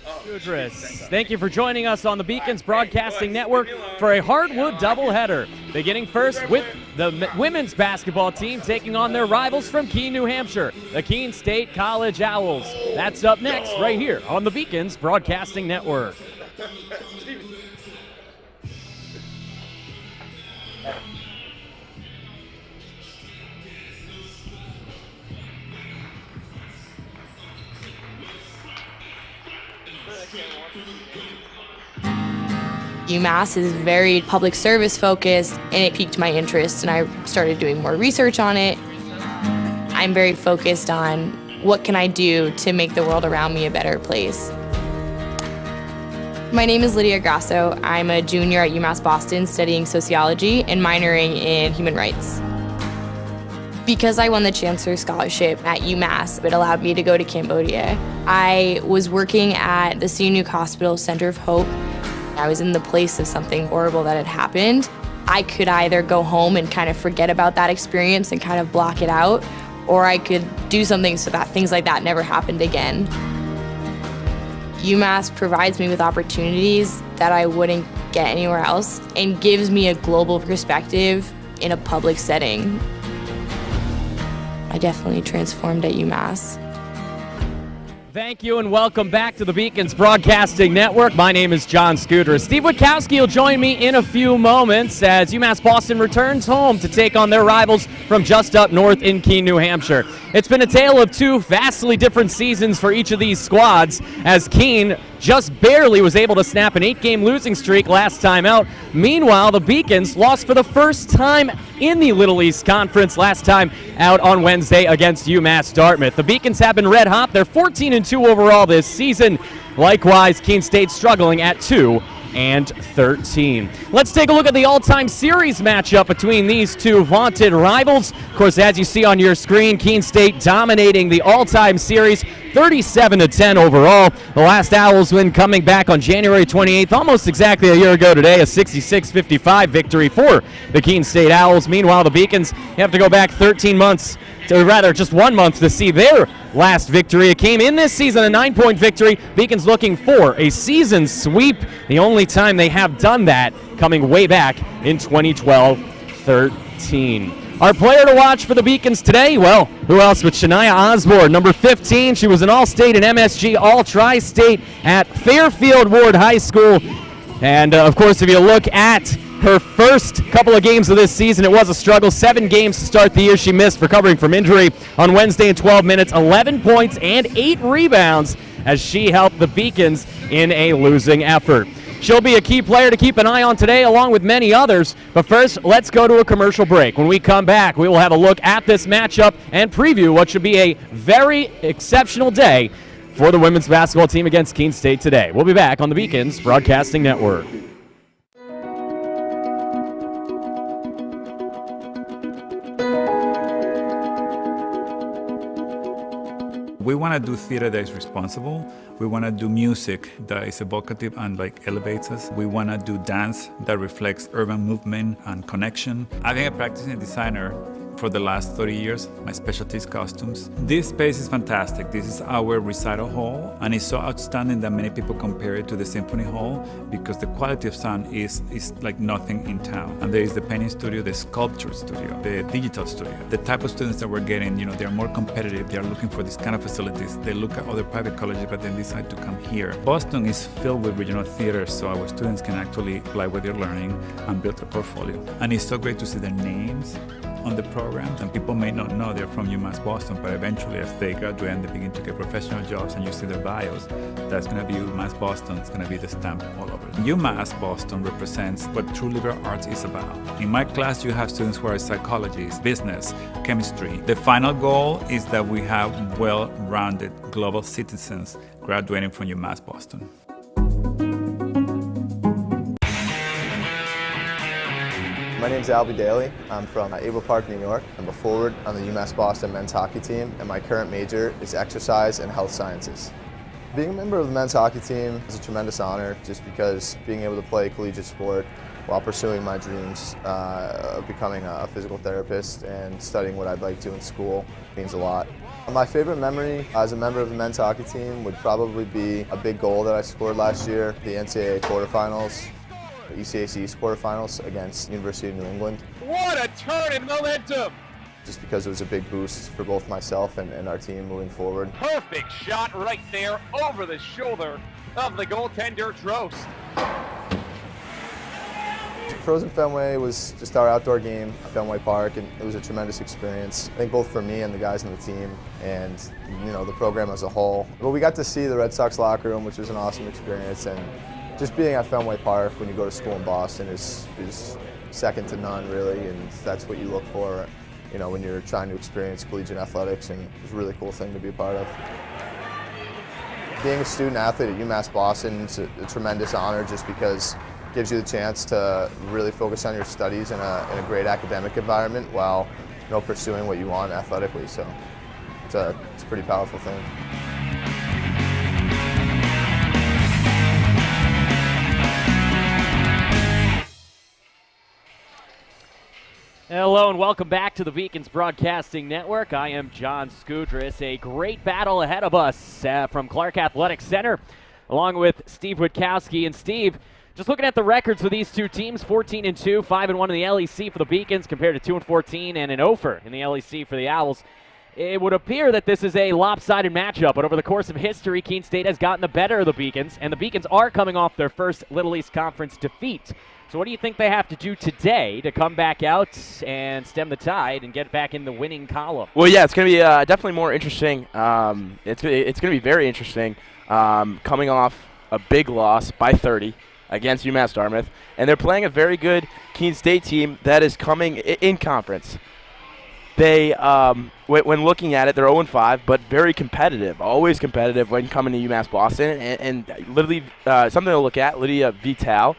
Gudris, thank you for joining us on the Beacons Broadcasting Network for a hardwood doubleheader. Beginning first with the women's basketball team taking on their rivals from Keene, New Hampshire, the Keene State College Owls. That's up next right here on the Beacons Broadcasting Network. UMass is very public service focused, and it piqued my interest, and I started doing more research on it. I'm very focused on what can I do to make the world around me a better place. My name is Lydia Grasso. I'm a junior at UMass Boston studying sociology and minoring in human rights. Because I won the Chancellor Scholarship at UMass, it allowed me to go to Cambodia. I was working at the Sihanouk Hospital Center of Hope. I was in the place of something horrible that had happened. I could either go home and kind of forget about that experience and kind of block it out, or I could do something so that things like that never happened again. UMass provides me with opportunities that I wouldn't get anywhere else and gives me a global perspective in a public setting. I definitely transformed at UMass. Thank you and welcome back to the Beacons Broadcasting Network. My name is John Scudra. Steve Witkowski will join me in a few moments as UMass Boston returns home to take on their rivals from just up north in Keene, New Hampshire. It's been a tale of two vastly different seasons for each of these squads, as Keene just barely was able to snap an 8-game losing streak last time out. Meanwhile, the Beacons lost for the first time in the Little East Conference last time out on Wednesday against UMass Dartmouth. The Beacons have been red hot. They're 14-2 overall this season. Likewise, Keene State struggling at 2-13. Let's take a look at the all-time series matchup between these two vaunted rivals. Of course, as you see on your screen, Keene State dominating the all-time series, 37-10 overall. The last Owls win coming back on January 28th, almost exactly a year ago today, a 66-55 victory for the Keene State Owls. Meanwhile, the Beacons have to go back 13 months, or rather just 1 month, to see their last victory. It came in this season, a 9-point victory. Beacons looking for a season sweep, the only time they have done that coming way back in 2012-13. Our player to watch for the Beacons today, well, who else but Shania Osborne, number 15. She was an All-State and MSG All-Tri-State at Fairfield Ward High School. And, of course, if you look at her first couple of games of this season, it was a struggle. 7 games to start the year she missed, recovering from injury. On Wednesday in 12 minutes, 11 points and 8 rebounds as she helped the Beacons in a losing effort. She'll be a key player to keep an eye on today, along with many others. But first, let's go to a commercial break. When we come back, we will have a look at this matchup and preview what should be a very exceptional day for the women's basketball team against Keene State today. We'll be back on the Beacons Broadcasting Network. We want to do theater that is responsible. We want to do music that is evocative and elevates us. We want to do dance that reflects urban movement and connection. I've been a practicing designer for the last 30 years. My specialty is costumes. This space is fantastic. This is our recital hall, and it's so outstanding that many people compare it to the symphony hall because the quality of sound is like nothing in town. And there is the painting studio, the sculpture studio, the digital studio. The type of students that we're getting, they're more competitive. They're looking for these kind of facilities. They look at other private colleges, but then decide to come here. Boston is filled with regional theaters, so our students can actually apply what they're learning and build a portfolio. And it's so great to see their names on the programs, and people may not know they're from UMass Boston, but eventually as they graduate and they begin to get professional jobs and you see their bios, that's going to be UMass Boston. It's going to be the stamp all over. UMass Boston represents what true liberal arts is about. In my class, you have students who are psychologists, business, chemistry. The final goal is that we have well-rounded global citizens graduating from UMass Boston. My name is Albie Daly. I'm from Able Park, New York. I'm a forward on the UMass Boston men's hockey team, and my current major is exercise and health sciences. Being a member of the men's hockey team is a tremendous honor, just because being able to play collegiate sport while pursuing my dreams of becoming a physical therapist and studying what I'd like to in school means a lot. My favorite memory as a member of the men's hockey team would probably be a big goal that I scored last year, the NCAA quarterfinals, the ECAC quarterfinals against University of New England. What a turn in momentum! Just because it was a big boost for both myself and our team moving forward. Perfect shot right there over the shoulder of the goaltender Trost. Frozen Fenway was just our outdoor game at Fenway Park, and it was a tremendous experience, I think, both for me and the guys on the team and the program as a whole. But we got to see the Red Sox locker room, which was an awesome experience, and just being at Fenway Park when you go to school in Boston is second to none, really, and that's what you look for when you're trying to experience collegiate athletics, and it's a really cool thing to be a part of. Being a student athlete at UMass Boston is a tremendous honor just because it gives you the chance to really focus on your studies in a great academic environment while pursuing what you want athletically. So it's a pretty powerful thing. Hello and welcome back to the Beacons Broadcasting Network. I am John Skudris. A great battle ahead of us from Clark Athletic Center, along with Steve Witkowski. And Steve, just looking at the records for these two teams, 14-2, 5-1 in the LEC for the Beacons compared to 2-14 and an 0 in the LEC for the Owls. It would appear that this is a lopsided matchup, but over the course of history, Keene State has gotten the better of the Beacons, and the Beacons are coming off their first Little East Conference defeat. So what do you think they have to do today to come back out and stem the tide and get back in the winning column? Well, yeah, it's going to be definitely more interesting. It's going to be very interesting coming off a big loss by 30 against UMass Dartmouth, and they're playing a very good Keene State team that is coming in conference. They, when looking at it, they're 0-5, but very competitive, always competitive when coming to UMass Boston. And literally something to look at, Lydia Vital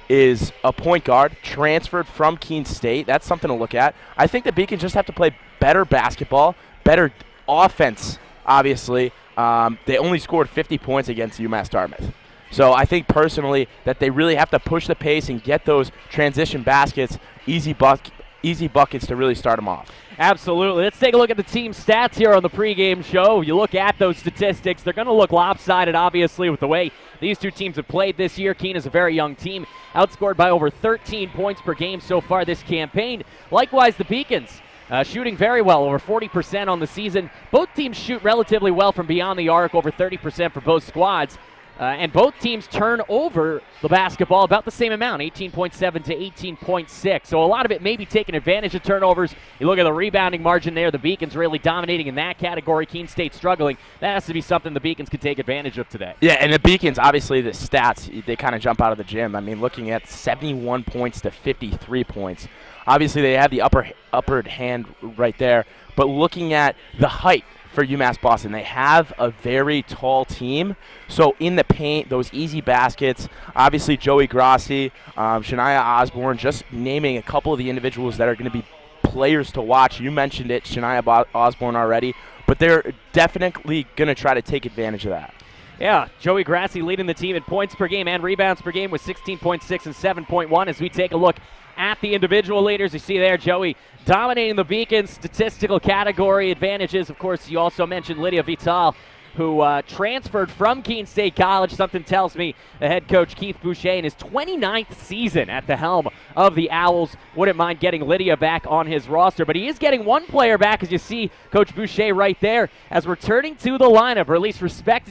is a point guard transferred from Keene State. That's something to look at. I think the Beacons just have to play better basketball, better offense, obviously. They only scored 50 points against UMass Dartmouth. So I think personally that they really have to push the pace and get those transition baskets, easy buckets to really start them off. Absolutely. Let's take a look at the team stats here on the pregame show. You look at those statistics, they're going to look lopsided, obviously, with the way these two teams have played this year. Keene is a very young team, outscored by over 13 points per game so far this campaign. Likewise, the Beacons shooting very well, over 40% on the season. Both teams shoot relatively well from beyond the arc, over 30% for both squads. And both teams turn over the basketball about the same amount, 18.7 to 18.6. So a lot of it may be taking advantage of turnovers. You look at the rebounding margin there, the Beacons really dominating in that category. Keene State struggling. That has to be something the Beacons could take advantage of today. Yeah, and the Beacons, obviously the stats, they kind of jump out of the gym. I mean, looking at 71 points to 53 points. Obviously they have the upper hand right there. But looking at the height for UMass Boston, they have a very tall team. So in the paint, those easy baskets, obviously Joey Grassi, Shania Osborne, just naming a couple of the individuals that are going to be players to watch. You mentioned it, Shania Osborne already, but they're definitely going to try to take advantage of that. Yeah, Joey Grassi leading the team in points per game and rebounds per game with 16.6 and 7.1 as we take a look at the individual leaders. You see there, Joey dominating the Beacons statistical category advantages. Of course, you also mentioned Lydia Vital, who transferred from Keene State College. Something tells me the head coach, Keith Boucher, in his 29th season at the helm of the Owls, wouldn't mind getting Lydia back on his roster. But he is getting one player back, as you see Coach Boucher right there, as returning to the lineup, or at least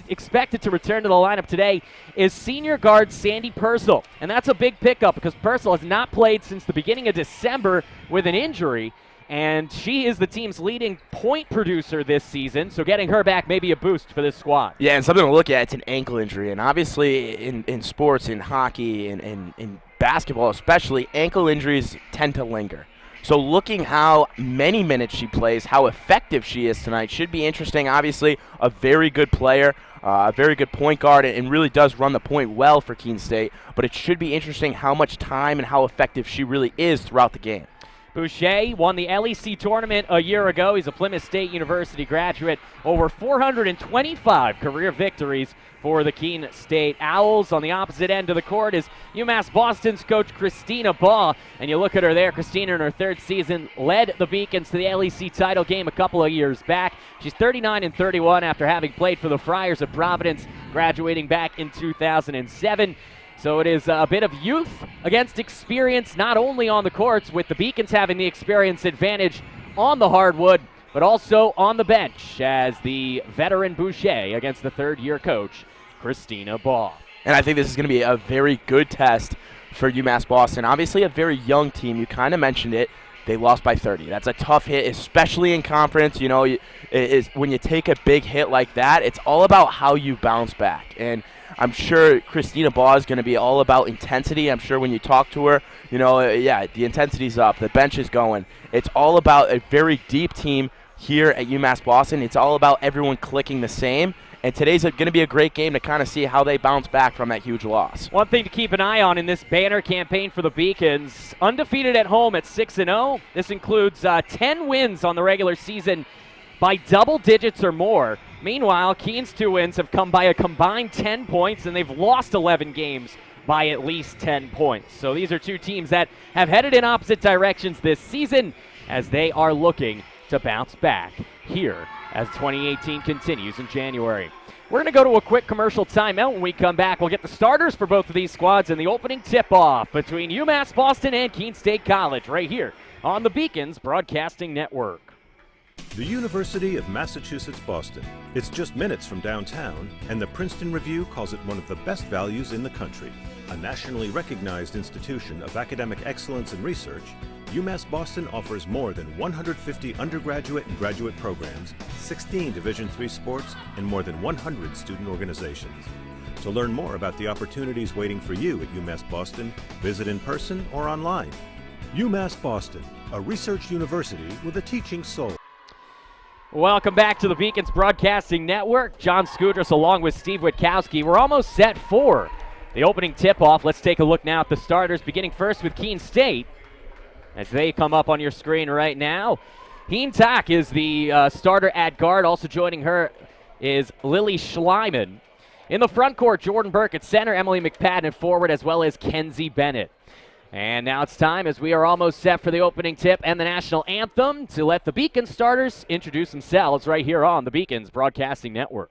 expected to return to the lineup today, is senior guard Sandy Purcell. And that's a big pickup because Purcell has not played since the beginning of December with an injury. And she is the team's leading point producer this season, so getting her back may be a boost for this squad. Yeah, and something to look at, it's an ankle injury. And obviously in sports, in hockey, in basketball especially, ankle injuries tend to linger. So looking how many minutes she plays, how effective she is tonight should be interesting. Obviously, a very good player, a very good point guard, and really does run the point well for Keene State. But it should be interesting how much time and how effective she really is throughout the game. Boucher won the LEC tournament a year ago. He's a Plymouth State University graduate. Over 425 career victories for the Keene State Owls. On the opposite end of the court is UMass Boston's coach Christina Baugh. And you look at her there, Christina in her third season led the Beacons to the LEC title game a couple of years back. She's 39-31 after having played for the Friars of Providence, graduating back in 2007. So it is a bit of youth against experience, not only on the courts, with the Beacons having the experience advantage on the hardwood, but also on the bench as the veteran Boucher against the third-year coach, Christina Baugh. And I think this is going to be a very good test for UMass Boston. Obviously a very young team. You kind of mentioned it. They lost by 30. That's a tough hit, especially in conference. You know, when you take a big hit like that, it's all about how you bounce back. And I'm sure Christina Baugh is going to be all about intensity. I'm sure when you talk to her, you know, the intensity's up, the bench is going. It's all about a very deep team here at UMass Boston. It's all about everyone clicking the same. And today's going to be a great game to kind of see how they bounce back from that huge loss. One thing to keep an eye on in this banner campaign for the Beacons, undefeated at home at 6-0. This includes 10 wins on the regular season by double digits or more. Meanwhile, Keene's 2 wins have come by a combined 10 points, and they've lost 11 games by at least 10 points. So these are two teams that have headed in opposite directions this season as they are looking to bounce back here as 2018 continues in January. We're going to go to a quick commercial timeout. When we come back, we'll get the starters for both of these squads and the opening tip-off between UMass Boston and Keene State College right here on the Beacons Broadcasting Network. The University of Massachusetts Boston. It's just minutes from downtown, and the Princeton Review calls it one of the best values in the country. A nationally recognized institution of academic excellence and research, UMass Boston offers more than 150 undergraduate and graduate programs, 16 Division III sports, and more than 100 student organizations. To learn more about the opportunities waiting for you at UMass Boston, visit in person or online. UMass Boston, a research university with a teaching soul. Welcome back to the Beacons Broadcasting Network. John Skudras along with Steve Witkowski. We're almost set for the opening tip-off. Let's take a look now at the starters, beginning first with Keene State as they come up on your screen right now. Heen Tak is the starter at guard. Also joining her is Lily Schleiman. In the front court, Jordan Burke at center, Emily McPadden at forward, as well as Kenzie Bennett. And now it's time, as we are almost set for the opening tip and the national anthem, to let the Beacons starters introduce themselves right here on the Beacons Broadcasting Network.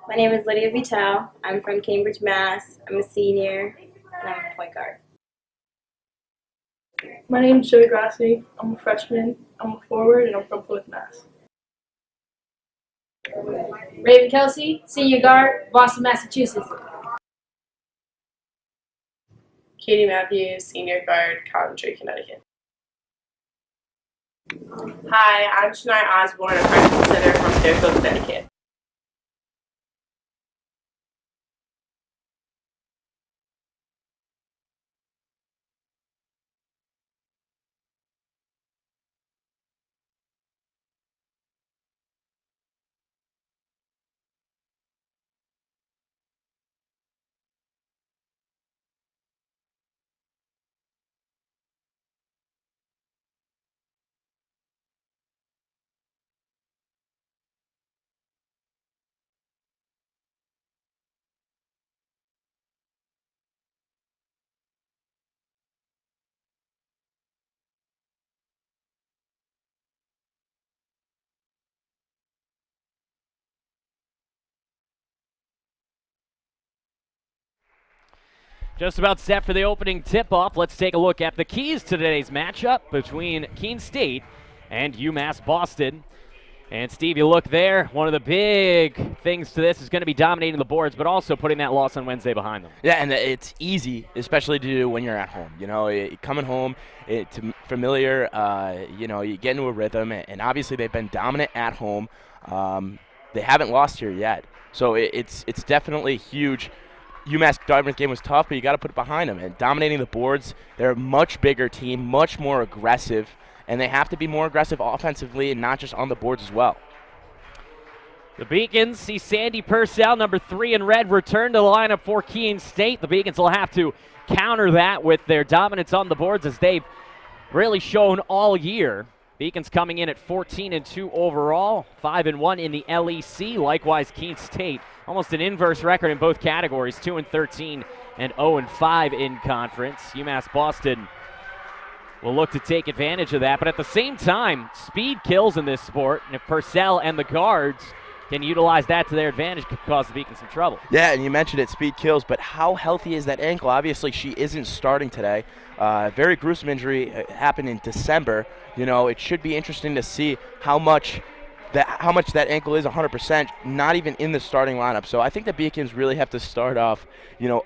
My name is Lydia Vital. I'm from Cambridge, Mass. I'm a senior, and I'm a point guard. My name is Joey Grassi. I'm a freshman. I'm a forward, and I'm from Plymouth, Mass. Raven Kelsey, senior guard, Boston, Massachusetts. Katie Matthews, senior guard, Coventry, Connecticut. Hi, I'm Shania Osborne, a freshman center from Fairfield, Connecticut. Just about set for the opening tip-off. Let's take a look at the keys to today's matchup between Keene State and UMass Boston. And Steve, you look there, one of the big things to this is going to be dominating the boards, but also putting that loss on Wednesday behind them. Yeah, and it's easy, especially to do when you're at home. You know, coming home, it's familiar, you know, you get into a rhythm, and obviously they've been dominant at home. They haven't lost here yet, so it's definitely huge. UMass Dartmouth game was tough, but you got to put it behind them. And dominating the boards, they're a much bigger team, much more aggressive, and they have to be more aggressive offensively and not just on the boards as well. The Beacons see Sandy Purcell, number 3 in red, return to the lineup for Keene State. The Beacons will have to counter that with their dominance on the boards as they've really shown all year. Beacons coming in at 14-2 overall, 5-1 in the LEC. Likewise, Keene State, almost an inverse record in both categories, 2-13 and 0-5 in conference. UMass Boston will look to take advantage of that, but at the same time, speed kills in this sport, and if Purcell and the guards can utilize that to their advantage, could cause the Beacons some trouble. Yeah, and you mentioned it, speed kills, but how healthy is that ankle? Obviously, she isn't starting today. Very gruesome injury happened in December. You know, it should be interesting to see how much that ankle is 100%, not even in the starting lineup. So I think the Beacons really have to start off,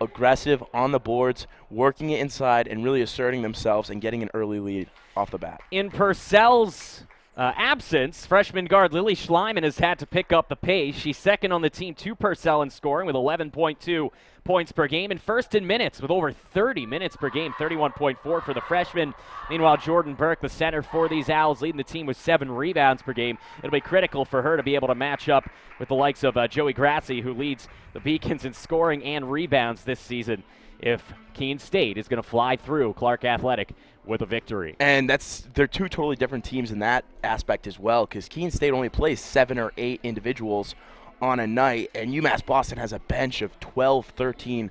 aggressive on the boards, working it inside, and really asserting themselves and getting an early lead off the bat. In Purcell's absence, freshman guard Lily Schleiman has had to pick up the pace. She's second on the team to Purcell in scoring with 11.2 points per game, and first in minutes with over 30 minutes per game, 31.4 for the freshman. Meanwhile, Jordan Burke, the center for these Owls, leading the team with 7 rebounds per game. It'll be critical for her to be able to match up with the likes of Joey Grassi, who leads the Beacons in scoring and rebounds this season, if Keene State is going to fly through Clark Athletic with a victory. And they're two totally different teams in that aspect as well, because Keene State only plays 7 or 8 individuals on a night, and UMass Boston has a bench of 12, 13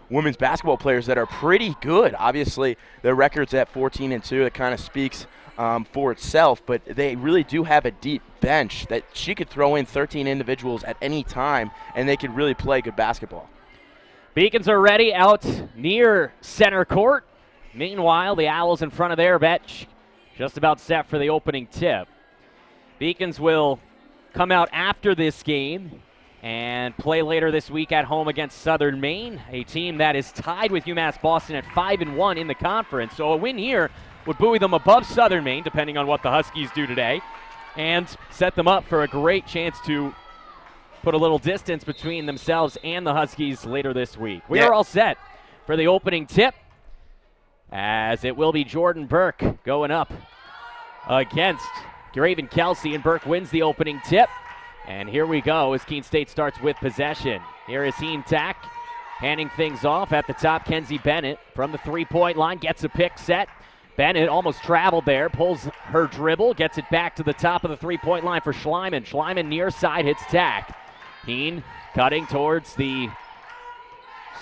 women's basketball players that are pretty good. Obviously, their record's at 14-2. That kind of speaks for itself, but they really do have a deep bench that she could throw in 13 individuals at any time, and they could really play good basketball. Beacons are ready out near center court. Meanwhile, the Owls in front of their bench, just about set for the opening tip. Beacons will come out after this game and play later this week at home against Southern Maine, a team that is tied with UMass Boston at 5-1 in the conference. So a win here would buoy them above Southern Maine, depending on what the Huskies do today, and set them up for a great chance to put a little distance between themselves and the Huskies later this week. We are all set for the opening tip, as it will be Jordan Burke going up against Raven Kelsey, and Burke wins the opening tip. And here we go as Keene State starts with possession. Here is Heen Tack handing things off at the top. Kenzie Bennett from the three-point line gets a pick set. Bennett almost traveled there, pulls her dribble, gets it back to the top of the three-point line for Schleiman. Schleiman near side hits Tack. Heen cutting towards the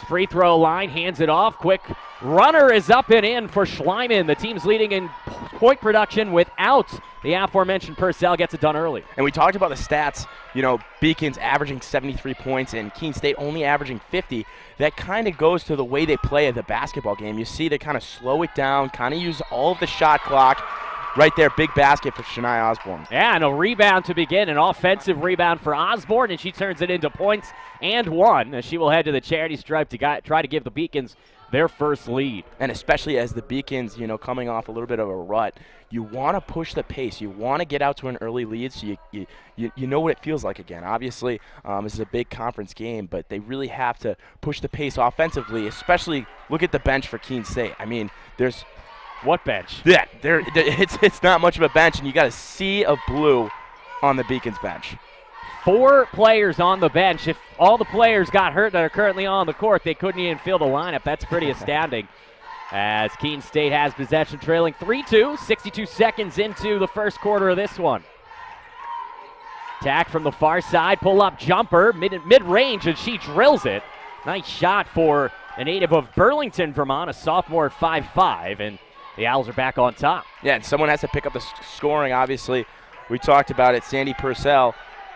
free throw line, hands it off. Quick runner is up and in for Schleiman. The team's leading in point production without the aforementioned Purcell. Gets it done early. And we talked about the stats, Beacons averaging 73 points and Keene State only averaging 50. That kind of goes to the way they play the basketball game. You see they kind of slow it down, kind of use all of the shot clock. Right there, big basket for Shania Osborne. Yeah, and a rebound to begin, an offensive rebound for Osborne, and she turns it into points and one, as she will head to the charity stripe to try to give the Beacons their first lead. And especially as the Beacons, coming off a little bit of a rut, you want to push the pace. You want to get out to an early lead so you know what it feels like again. Obviously, this is a big conference game, but they really have to push the pace offensively, especially look at the bench for Keene State. I mean, there's... What bench? Yeah, it's not much of a bench, and you got a sea of blue on the Beacons bench. 4 players on the bench. If all the players got hurt that are currently on the court, they couldn't even fill the lineup. That's pretty astounding. As Keene State has possession, trailing 3-2, 62 seconds into the first quarter of this one. Tack from the far side, pull-up jumper, mid-range, and she drills it. Nice shot for a native of Burlington, Vermont, a sophomore at 5'5", and the Owls are back on top. Yeah, and someone has to pick up the scoring, obviously. We talked about it. Sandy Purcell,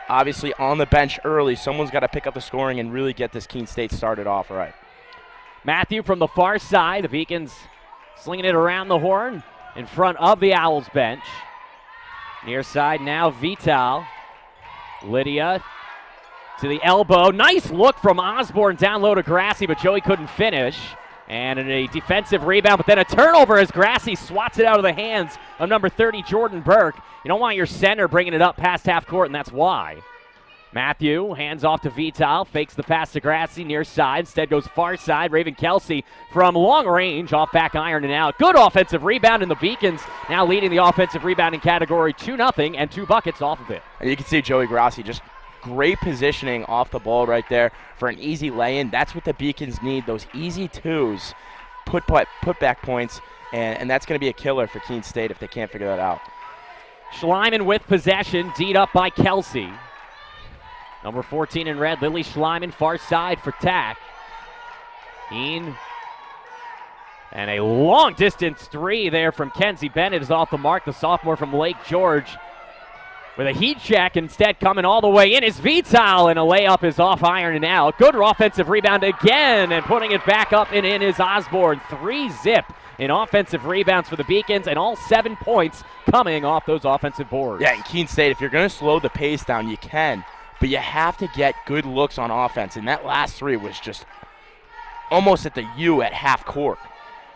obviously on the bench early. Someone's got to pick up the scoring and really get this Keene State started off right. Matthew from the far side. The Beacons slinging it around the horn in front of the Owls bench. Near side now, Vital. Lydia to the elbow. Nice look from Osborne down low to Grassi, but Joey couldn't finish. And a defensive rebound, but then a turnover as Grassi swats it out of the hands of number 30, Jordan Burke. You don't want your center bringing it up past half court, and that's why. Matthew hands off to Vital, fakes the pass to Grassi near side, instead goes far side. Raven Kelsey from long range, off back iron and out. Good offensive rebound, and the Beacons now leading the offensive rebounding category 2-0 and 2 buckets off of it. And you can see Joey Grassi just great positioning off the ball right there for an easy lay-in. That's what the Beacons need, those easy twos, put back points, and that's going to be a killer for Keene State if they can't figure that out. Schleiman with possession, D'd up by Kelsey. Number 14 in red, Lily Schleiman, far side for Tack. Keene. And a long-distance three there from Kenzie Bennett is off the mark. The sophomore from Lake George with a heat check, instead coming all the way in is Vital, and a layup is off iron and out. Good offensive rebound again, and putting it back up and in is Osborne. 3-zip in offensive rebounds for the Beacons, and all 7 points coming off those offensive boards. Yeah, and Keene State, if you're going to slow the pace down, you can, but you have to get good looks on offense, and that last three was just almost at the U at half court.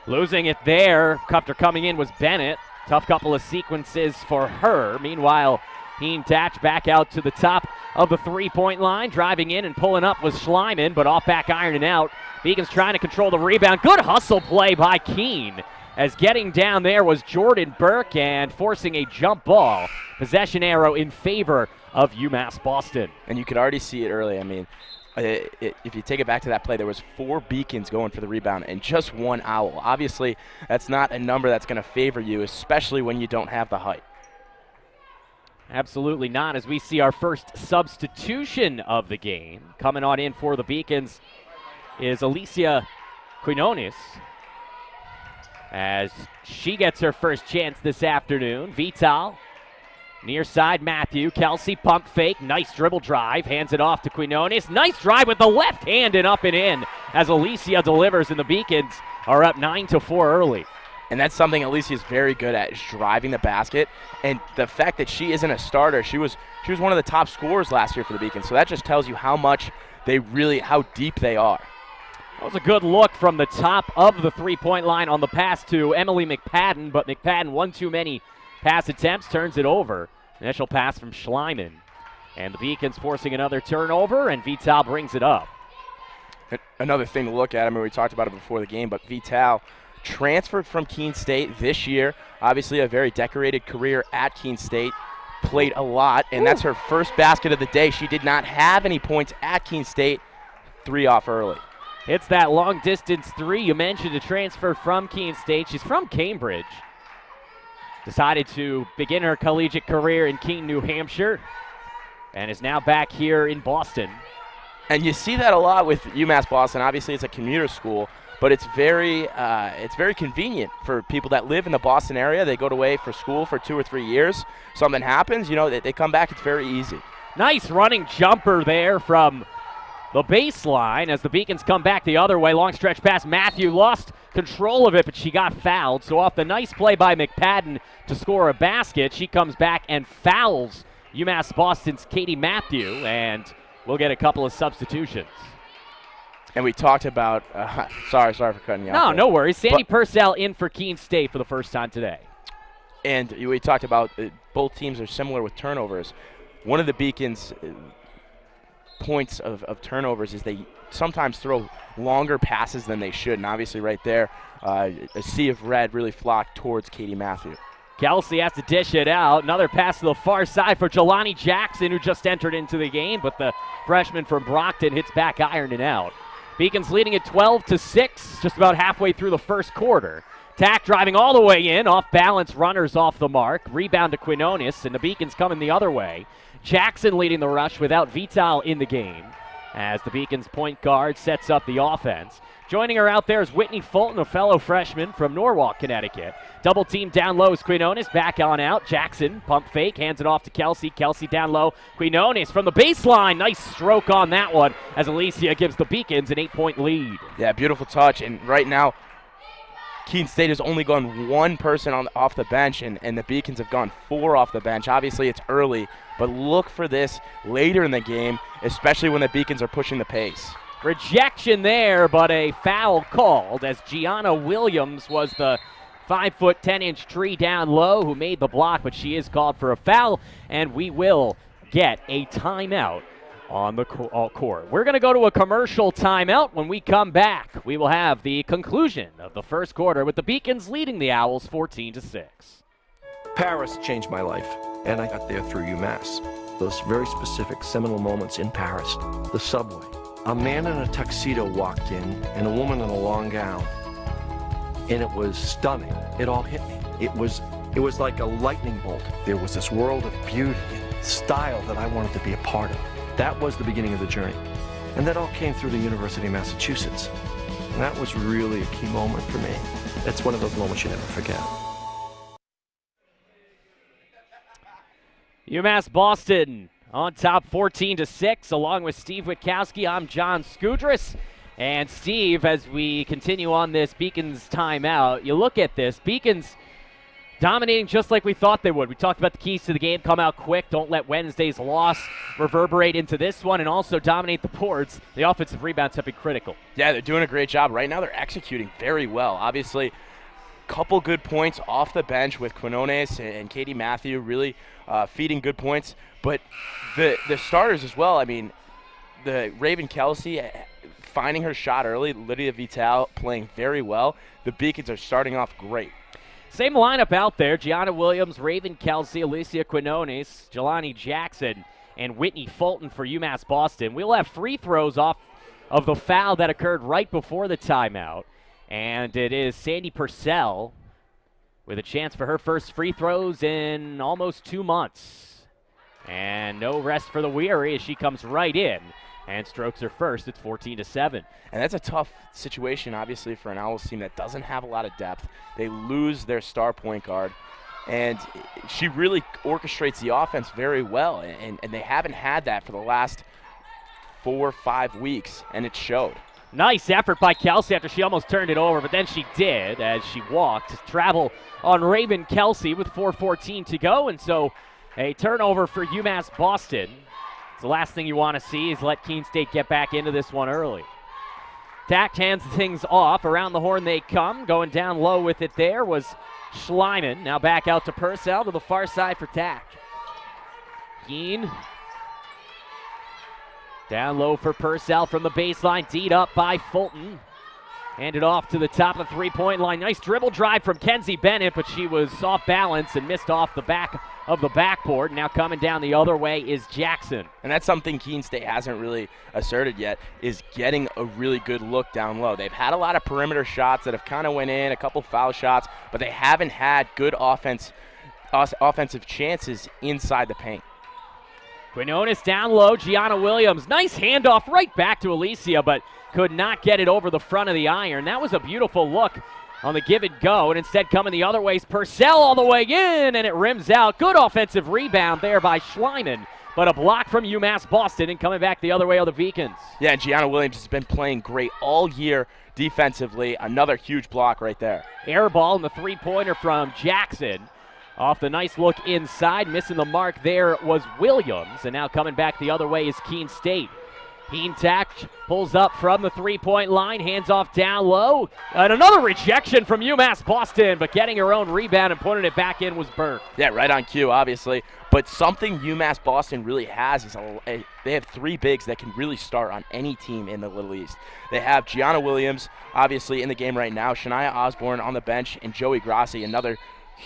Losing it there, after coming in was Bennett. Tough couple of sequences for her. Meanwhile, Keene Tatch back out to the top of the three-point line. Driving in and pulling up was Schleiman, but off back iron and out. Beacons trying to control the rebound. Good hustle play by Keene, as getting down there was Jordan Burke and forcing a jump ball. Possession arrow in favor of UMass Boston. And you could already see it early. I mean, if you take it back to that play, there was 4 Beacons going for the rebound and just 1 Owl. Obviously, that's not a number that's going to favor you, especially when you don't have the height. Absolutely not, as we see our first substitution of the game. Coming on in for the Beacons is Alicia Quinones, as she gets her first chance this afternoon. Vital, near side Matthew. Kelsey, pump fake, nice dribble drive, hands it off to Quinones. Nice drive with the left hand and up and in, as Alicia delivers, and the Beacons are up 9-4 early. And that's something Alicia is very good at, is driving the basket. And the fact that she isn't a starter, she was one of the top scorers last year for the Beacons. So that just tells you how deep they are. That was a good look from the top of the three-point line on the pass to Emily McPadden, but McPadden, one too many pass attempts, turns it over. Initial pass from Schleiman. And the Beacons forcing another turnover, and Vital brings it up. Another thing to look at, I mean, we talked about it before the game, but Vital transferred from Keene State this year. Obviously a very decorated career at Keene State. Played a lot, and that's her first basket of the day. She did not have any points at Keene State. 3 off early. It's that long-distance three. You mentioned a transfer from Keene State. She's from Cambridge. Decided to begin her collegiate career in Keene, New Hampshire, and is now back here in Boston. And you see that a lot with UMass Boston. Obviously, it's a commuter school, but it's very convenient for people that live in the Boston area. They go away for school for 2 or 3 years. Something happens, they come back. It's very easy. Nice running jumper there from the baseline as the Beacons come back the other way. Long stretch pass. Matthew lost control of it, but she got fouled. So off the nice play by McPadden to score a basket, she comes back and fouls UMass Boston's Katie Matthew, and we'll get a couple of substitutions. And we talked about, sorry for cutting you off. No worries. Sandy Purcell in for Keene State for the first time today. And we talked about both teams are similar with turnovers. One of the Beacons' points of turnovers is they sometimes throw longer passes than they should. And obviously right there, a sea of red really flocked towards Katie Matthew. Kelsey has to dish it out. Another pass to the far side for Jelani Jackson, who just entered into the game, but the freshman from Brockton hits back iron and out. Beacons leading at 12-6, just about halfway through the first quarter. Tack driving all the way in, off balance, runners off the mark. Rebound to Quinones, and the Beacons coming the other way. Jackson leading the rush without Vital in the game, as the Beacons point guard sets up the offense. Joining her out there is Whitney Fulton, a fellow freshman from Norwalk, Connecticut. Double team down low is Quinones, back on out. Jackson, pump fake, hands it off to Kelsey. Kelsey down low. Quinones from the baseline. Nice stroke on that one as Alicia gives the Beacons an 8-point lead. Yeah, beautiful touch. And right now, Keene State has only gone 1 person off the bench, and the Beacons have gone 4 off the bench. Obviously, it's early, but look for this later in the game, especially when the Beacons are pushing the pace. Rejection there, but a foul called as Gianna Williams was the 5-foot, 10-inch tree down low who made the block, but she is called for a foul, and we will get a timeout on the court. We're going to go to a commercial timeout. When we come back, we will have the conclusion of the first quarter with the Beacons leading the Owls 14-6. Paris changed my life, and I got there through UMass. those very specific seminal moments in Paris. The subway. A man in a tuxedo walked in and a woman in a long gown. And it was stunning. It all hit me. It was like a lightning bolt. There was this world of beauty and style that I wanted to be a part of. That was the beginning of the journey. And that all came through the University of Massachusetts. And that was really a key moment for me. That's one of those moments you never forget. UMass Boston on top 14-6, along with Steve Witkowski. I'm John Skudris. And Steve, as we continue on this Beacons timeout, you look at this, Beacons dominating just like we thought they would. We talked about the keys to the game, come out quick, don't let Wednesday's loss reverberate into this one, and also dominate the boards. The offensive rebounds have been critical. Yeah, they're doing a great job. Right now they're executing very well. Obviously, couple good points off the bench with Quinones and Katie Matthew really feeding good points. But the starters as well, I mean, the Raven Kelsey finding her shot early, Lydia Vital playing very well. The Beacons are starting off great. Same lineup out there. Gianna Williams, Raven Kelsey, Alicia Quinones, Jelani Jackson, and Whitney Fulton for UMass Boston. We'll have free throws off of the foul that occurred right before the timeout. And it is Sandy Purcell with a chance for her first free throws in almost 2 months. And no rest for the weary as she comes right in and strokes her first. It's 14-7. And that's a tough situation, obviously, for an Owls team that doesn't have a lot of depth. They lose their star point guard, and she really orchestrates the offense very well, and they haven't had that for the last 4 or 5 weeks, and it showed. Nice effort by Kelsey after she almost turned it over, but then she did as she walked. Travel on Raven Kelsey with 4:14 to go, and so a turnover for UMass Boston. It's the last thing you want to see is let Keene State get back into this one early. Tact hands things off. Around the horn they come. Going down low with it there was Schleiman. Now back out to Purcell to the far side for Tact. Keene. Down low for Purcell from the baseline. D'd up by Fulton. Handed off to the top of the three-point line. Nice dribble drive from Kenzie Bennett, but she was off balance and missed off the back of the backboard. Now coming down the other way is Jackson. And that's something Keene State hasn't really asserted yet, is getting a really good look down low. They've had a lot of perimeter shots that have kind of went in, a couple foul shots, but they haven't had good offensive chances inside the paint. Quinones down low, Gianna Williams. Nice handoff right back to Alicia, but could not get it over the front of the iron. That was a beautiful look on the give and go, and instead coming the other way is Purcell all the way in, and it rims out. Good offensive rebound there by Schleiman, but a block from UMass Boston, and coming back the other way are the Beacons. Yeah, and Gianna Williams has been playing great all year defensively. Another huge block right there. Air ball and the three-pointer from Jackson. Off the nice look inside, missing the mark there was Williams, and now coming back the other way is Keene State. Keene Tact pulls up from the three-point line, hands off down low, and another rejection from UMass Boston, but getting her own rebound and putting it back in was Burke. Yeah, right on cue, obviously, but something UMass Boston really has is they have 3 bigs that can really start on any team in the Little East. They have Gianna Williams, obviously, in the game right now, Shania Osborne on the bench, and Joey Grassi, another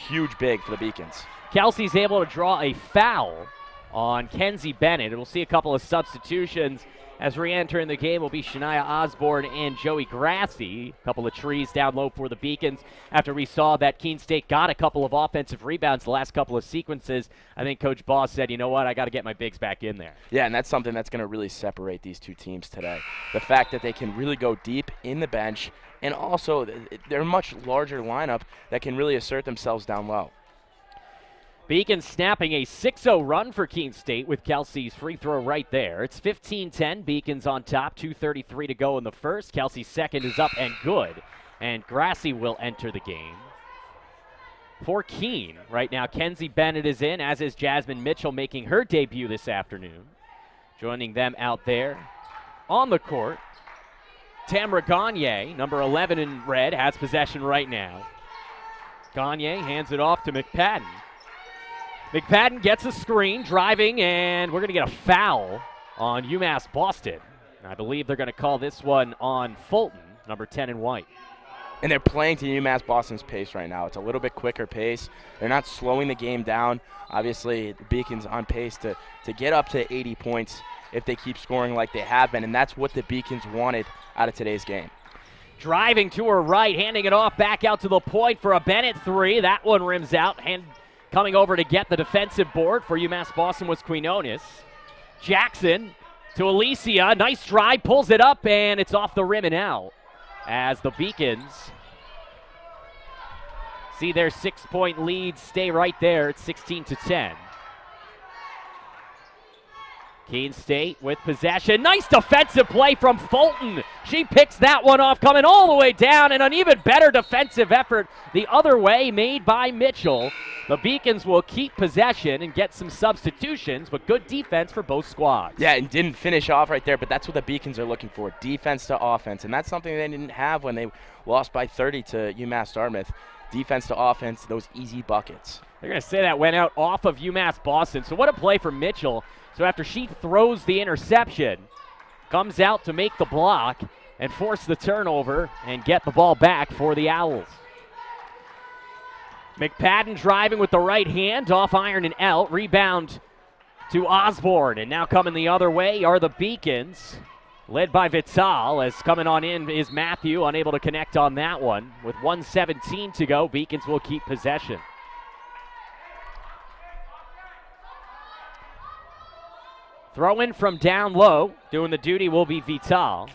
huge big for the Beacons. Kelsey's able to draw a foul on Kenzie Bennett. We'll see a couple of substitutions as re-entering the game will be Shania Osborne and Joey Grassi. A couple of trees down low for the Beacons after we saw that Keene State got a couple of offensive rebounds the last couple of sequences. I think Coach Boss said, you know what, I got to get my bigs back in there. Yeah, and that's something that's going to really separate these two teams today. The fact that they can really go deep in the bench, and also they're a much larger lineup that can really assert themselves down low. Beacons snapping a 6-0 run for Keene State with Kelsey's free throw right there. It's 15-10, Beacons on top, 2:33 to go in the first. Kelsey's second is up and good, and Grassi will enter the game. For Keene, right now, Kenzie Bennett is in, as is Jasmine Mitchell making her debut this afternoon. Joining them out there on the court, Tamara Gagne, number 11 in red, has possession right now. Gagne hands it off to McPadden. McPadden gets a screen, driving, and we're going to get a foul on UMass Boston. I believe they're going to call this one on Fulton, number 10 in white. And they're playing to UMass Boston's pace right now. It's a little bit quicker pace. They're not slowing the game down. Obviously, the Beacons on pace to get up to 80 points if they keep scoring like they have been, and that's what the Beacons wanted out of today's game. Driving to her right, handing it off back out to the point for a Bennett three. That one rims out. Coming over to get the defensive board for UMass Boston was Quinones. Jackson to Alicia. Nice drive, pulls it up, and it's off the rim and out. As the Beacons see their 6-point lead stay right there at 16-10. Keene State with possession. Nice defensive play from Fulton. She picks that one off, coming all the way down, and an even better defensive effort the other way made by Mitchell. The Beacons will keep possession and get some substitutions, but good defense for both squads. Yeah, and didn't finish off right there, but that's what the Beacons are looking for, defense to offense, and that's something they didn't have when they lost by 30 to UMass Dartmouth. Defense to offense, those easy buckets. They're going to say that went out off of UMass Boston, so what a play for Mitchell. So after she throws the interception, comes out to make the block and force the turnover and get the ball back for the Owls. McPadden driving with the right hand, off iron and out. Rebound to Osborne, and now coming the other way are the Beacons, led by Vital. As coming on in is Matthew, unable to connect on that one. With 1:17 to go, Beacons will keep possession. Throw in from down low. Doing the duty will be Vital.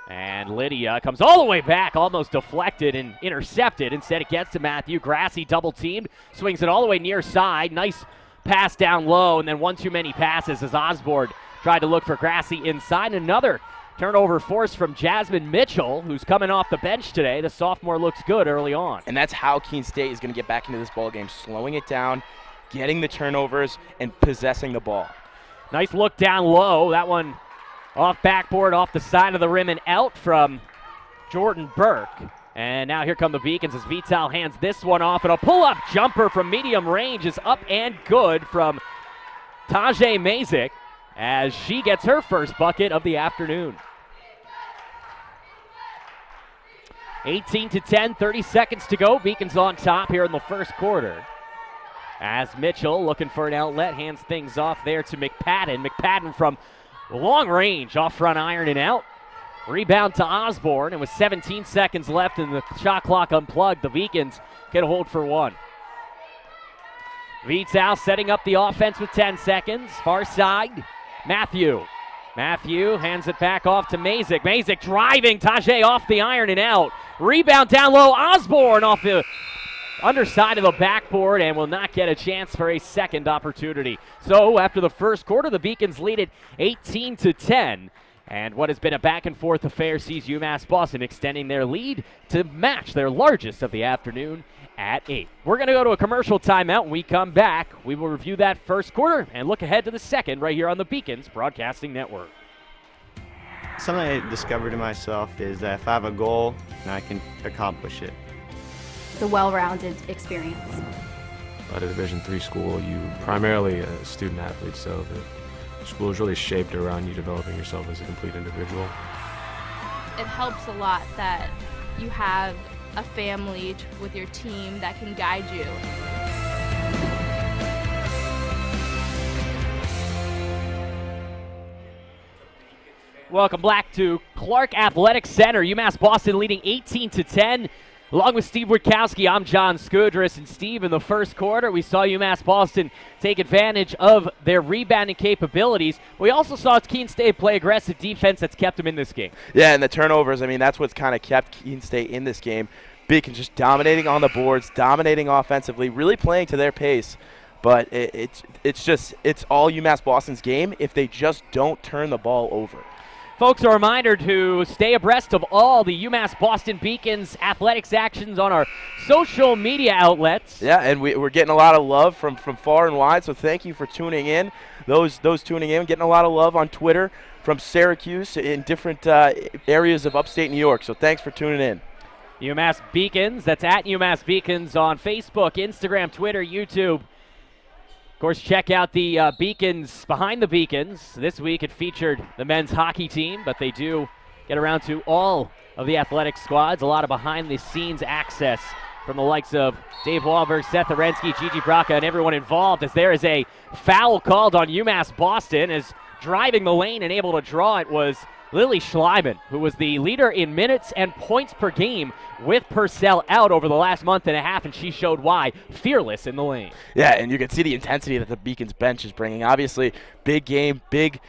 And Lydia comes all the way back, almost deflected and intercepted. Instead, it gets to Matthew. Grassi double teamed, swings it all the way near side. Nice pass down low, and then one too many passes as Osborne tried to look for Grassi inside. Another turnover force from Jasmine Mitchell, who's coming off the bench today. The sophomore looks good early on. And that's how Keene State is going to get back into this ball game, slowing it down, getting the turnovers, and possessing the ball. Nice look down low. That one off backboard, off the side of the rim and out from Jordan Burke. And now here come the Beacons as Vital hands this one off. And a pull-up jumper from medium range is up and good from Tajay Mazik as she gets her first bucket of the afternoon. 18-10, 30 seconds to go. Beacons on top here in the first quarter. As Mitchell, looking for an outlet, hands things off there to McPadden. McPadden from long range, off front iron and out. Rebound to Osborne, and with 17 seconds left and the shot clock unplugged, the Beacons can hold for one. Vital setting up the offense with 10 seconds. Far side, Matthew. Matthew hands it back off to Mazik. Mazik driving, Tajay off the iron and out. Rebound down low, Osborne off the underside of the backboard and will not get a chance for a second opportunity. So after the first quarter, the Beacons lead it 18-10. And what has been a back-and-forth affair sees UMass Boston extending their lead to match their largest of the afternoon at 8. We're going to go to a commercial timeout. When we come back, we will review that first quarter and look ahead to the second right here on the Beacons Broadcasting Network. Something I discovered in myself is that if I have a goal, then I can accomplish it. It's a well-rounded experience. At a Division III school, you primarily a student athlete, so the school is really shaped around you developing yourself as a complete individual. It helps a lot that you have a family with your team that can guide you. Welcome back to Clark Athletic Center. UMass Boston leading 18-10. Along with Steve Witkowski, I'm John Skudris. And Steve, in the first quarter, we saw UMass Boston take advantage of their rebounding capabilities. We also saw Keene State play aggressive defense that's kept them in this game. Yeah, and the turnovers, I mean, that's what's kind of kept Keene State in this game. Beacons just dominating on the boards, dominating offensively, really playing to their pace. But it's all UMass Boston's game if they just don't turn the ball over. Folks, a reminder to stay abreast of all the UMass Boston Beacons athletics actions on our social media outlets. Yeah, and we're getting a lot of love from far and wide, so thank you for tuning in. Those tuning in, getting a lot of love on Twitter from Syracuse in different areas of upstate New York, so thanks for tuning in. UMass Beacons, that's at UMass Beacons on Facebook, Instagram, Twitter, YouTube. Of course, check out the Beacons Behind the Beacons. This week it featured the men's hockey team, but they do get around to all of the athletic squads. A lot of behind-the-scenes access from the likes of Dave Wahlberg, Seth Arensky, Gigi Braca, and everyone involved, as there is a foul called on UMass Boston. As driving the lane and able to draw it was Lily Schleiman, who was the leader in minutes and points per game with Purcell out over the last month and a half, and she showed why. Fearless in the lane. Yeah, and you can see the intensity that the Beacons bench is bringing. Obviously, big game, big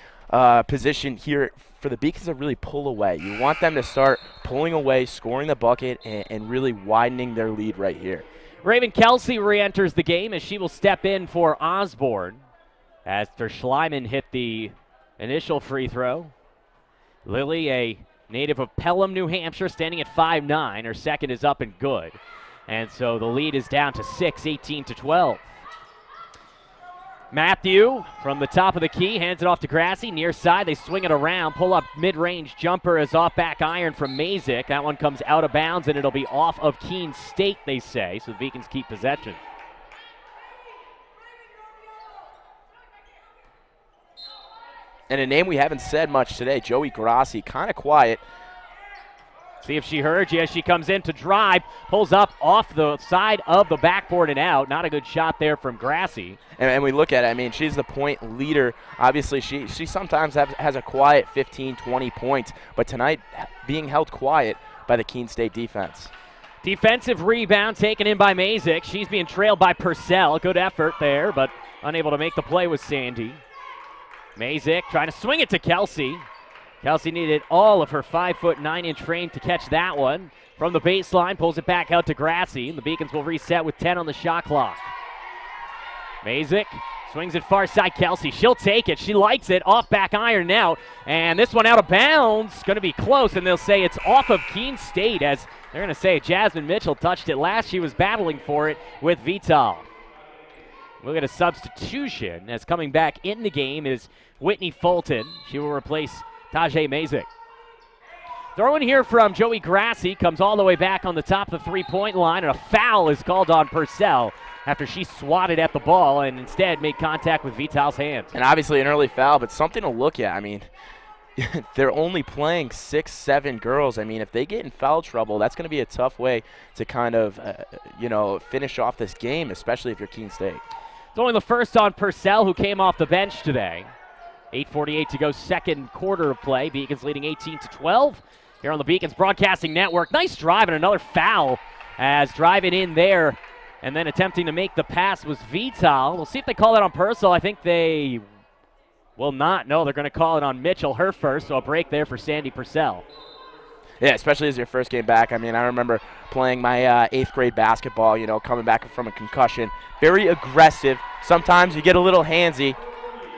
position here for the Beacons to really pull away. You want them to start pulling away, scoring the bucket, and really widening their lead right here. Raven Kelsey re-enters the game as she will step in for Osborne after Schleiman hit the initial free throw. Lily, a native of Pelham, New Hampshire, standing at 5'9". Her second is up and good. And so the lead is down to 6, 18-12. Matthew from the top of the key hands it off to Grassy. Near side, they swing it around. Pull up mid-range jumper is off back iron from Mazik. That one comes out of bounds, and it'll be off of Keene State, they say. So the Beacons keep possession. And a name we haven't said much today, Joey Grassi, kind of quiet. See if she heard. Yes, she comes in to drive, pulls up off the side of the backboard and out. Not a good shot there from Grassy. And we look at it, I mean, she's the point leader. Obviously, she sometimes has a quiet 15, 20 points, but tonight being held quiet by the Keene State defense. Defensive rebound taken in by Mazik. She's being trailed by Purcell. Good effort there, but unable to make the play with Sandy. Mazik trying to swing it to Kelsey. Kelsey needed all of her 5'9" frame to catch that one. From the baseline, pulls it back out to Grassy. The Beacons will reset with 10 on the shot clock. Mazik swings it far side. Kelsey, she'll take it. She likes it. Off back iron out. And this one out of bounds. Going to be close, and they'll say it's off of Keene State, as they're going to say Jasmine Mitchell touched it last. She was battling for it with Vital. We'll get a substitution, as coming back in the game is Whitney Fulton. She will replace Tajay Mazik. Throw in here from Joey Grassy, comes all the way back on the top of the three-point line, and a foul is called on Purcell after she swatted at the ball and instead made contact with Vital's hand. And obviously an early foul, but something to look at. I mean, they're only playing 6, 7 girls. I mean, if they get in foul trouble, that's going to be a tough way to kind of, finish off this game, especially if you're Keene State. It's only the first on Purcell, who came off the bench today. 8:48 to go, second quarter of play. Beacons leading 18-12 here on the Beacons Broadcasting Network. Nice drive and another foul as driving in there and then attempting to make the pass was Vital. We'll see if they call it on Purcell. I think they will not. No, they're going to call it on Mitchell, her first, so a break there for Sandy Purcell. Yeah, especially as your first game back. I mean, I remember playing my 8th grade basketball, coming back from a concussion. Very aggressive. Sometimes you get a little handsy.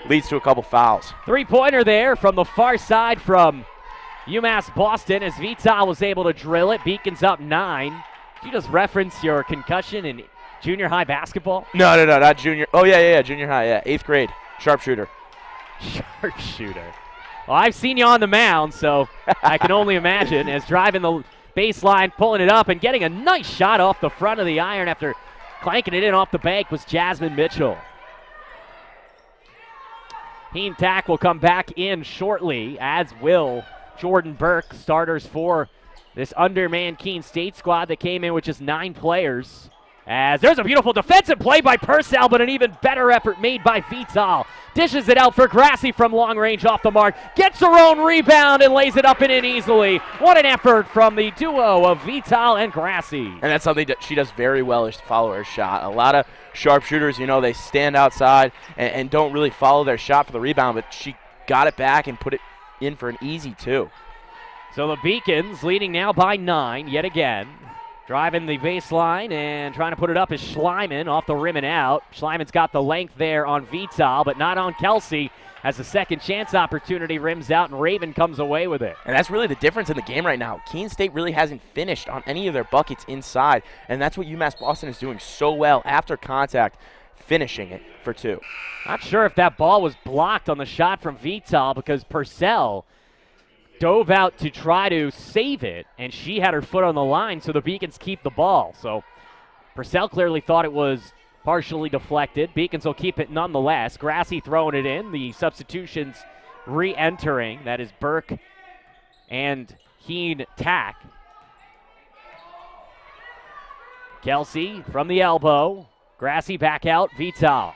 Leads to a couple fouls. Three-pointer there from the far side from UMass Boston as Vital was able to drill it. Beacons up 9. Did you just reference your concussion in junior high basketball? No, not junior. Oh, yeah, junior high, yeah. 8th grade. Sharpshooter. Sharpshooter. Well, I've seen you on the mound, so I can only imagine, as driving the baseline, pulling it up, and getting a nice shot off the front of the iron after clanking it in off the bank was Jasmine Mitchell. Heen Tack will come back in shortly, as will Jordan Burke, starters for this undermanned Keene State squad that came in with just 9 players. As there's a beautiful defensive play by Purcell, but an even better effort made by Vital. Dishes it out for Grassy from long range off the mark. Gets her own rebound and lays it up and in easily. What an effort from the duo of Vital and Grassy. And that's something that she does very well, is to follow her shot. A lot of sharpshooters, they stand outside and don't really follow their shot for the rebound, but she got it back and put it in for an easy 2. So the Beacons leading now by 9 yet again. Driving the baseline and trying to put it up is Schleiman off the rim and out. Schleiman's got the length there on Vital, but not on Kelsey, as the second chance opportunity rims out and Raven comes away with it. And that's really the difference in the game right now. Keene State really hasn't finished on any of their buckets inside, and that's what UMass Boston is doing so well after contact, finishing it for 2. Not sure if that ball was blocked on the shot from Vital, because Purcell dove out to try to save it, and she had her foot on the line, so the Beacons keep the ball. So Purcell clearly thought it was partially deflected. Beacons will keep it nonetheless. Grassy throwing it in. The substitutions re-entering. That is Burke and Keene tack. Kelsey from the elbow. Grassy back out. Vital.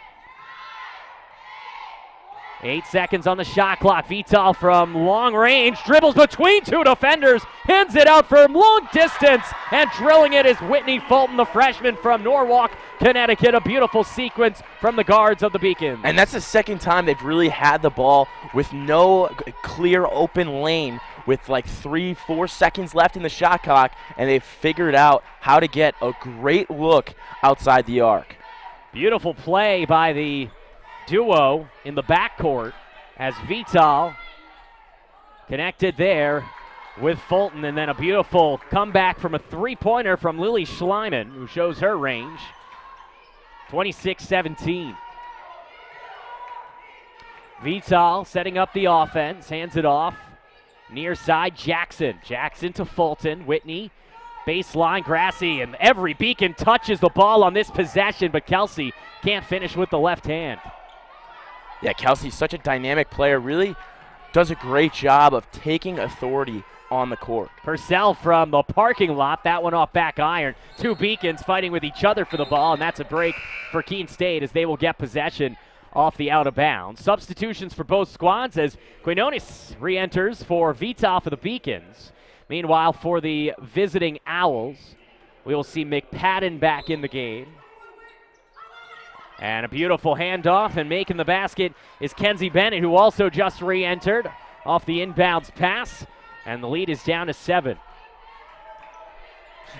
8 seconds on the shot clock. Vital from long range. Dribbles between two defenders. Hands it out from long distance. And drilling it is Whitney Fulton, the freshman from Norwalk, Connecticut. A beautiful sequence from the guards of the Beacons. And that's the second time they've really had the ball with no clear open lane with like 3-4 seconds left in the shot clock, and they've figured out how to get a great look outside the arc. Beautiful play by the duo in the backcourt as Vital connected there with Fulton, and then a beautiful comeback from a three-pointer from Lily Schleiman, who shows her range. 26-17. Vital setting up the offense, hands it off. Near side, Jackson. Jackson to Fulton. Whitney, baseline, Grassy, and every Beacon touches the ball on this possession, but Kelsey can't finish with the left hand. Yeah, Kelsey's such a dynamic player, really does a great job of taking authority on the court. Purcell from the parking lot, that one off back iron. Two Beacons fighting with each other for the ball, and that's a break for Keene State as they will get possession off the out of bounds. Substitutions for both squads as Quinones re-enters for Vital for the Beacons. Meanwhile, for the visiting Owls, we will see McPadden back in the game. And a beautiful handoff, and making the basket is Kenzie Bennett, who also just re-entered off the inbounds pass, and the lead is down to 7.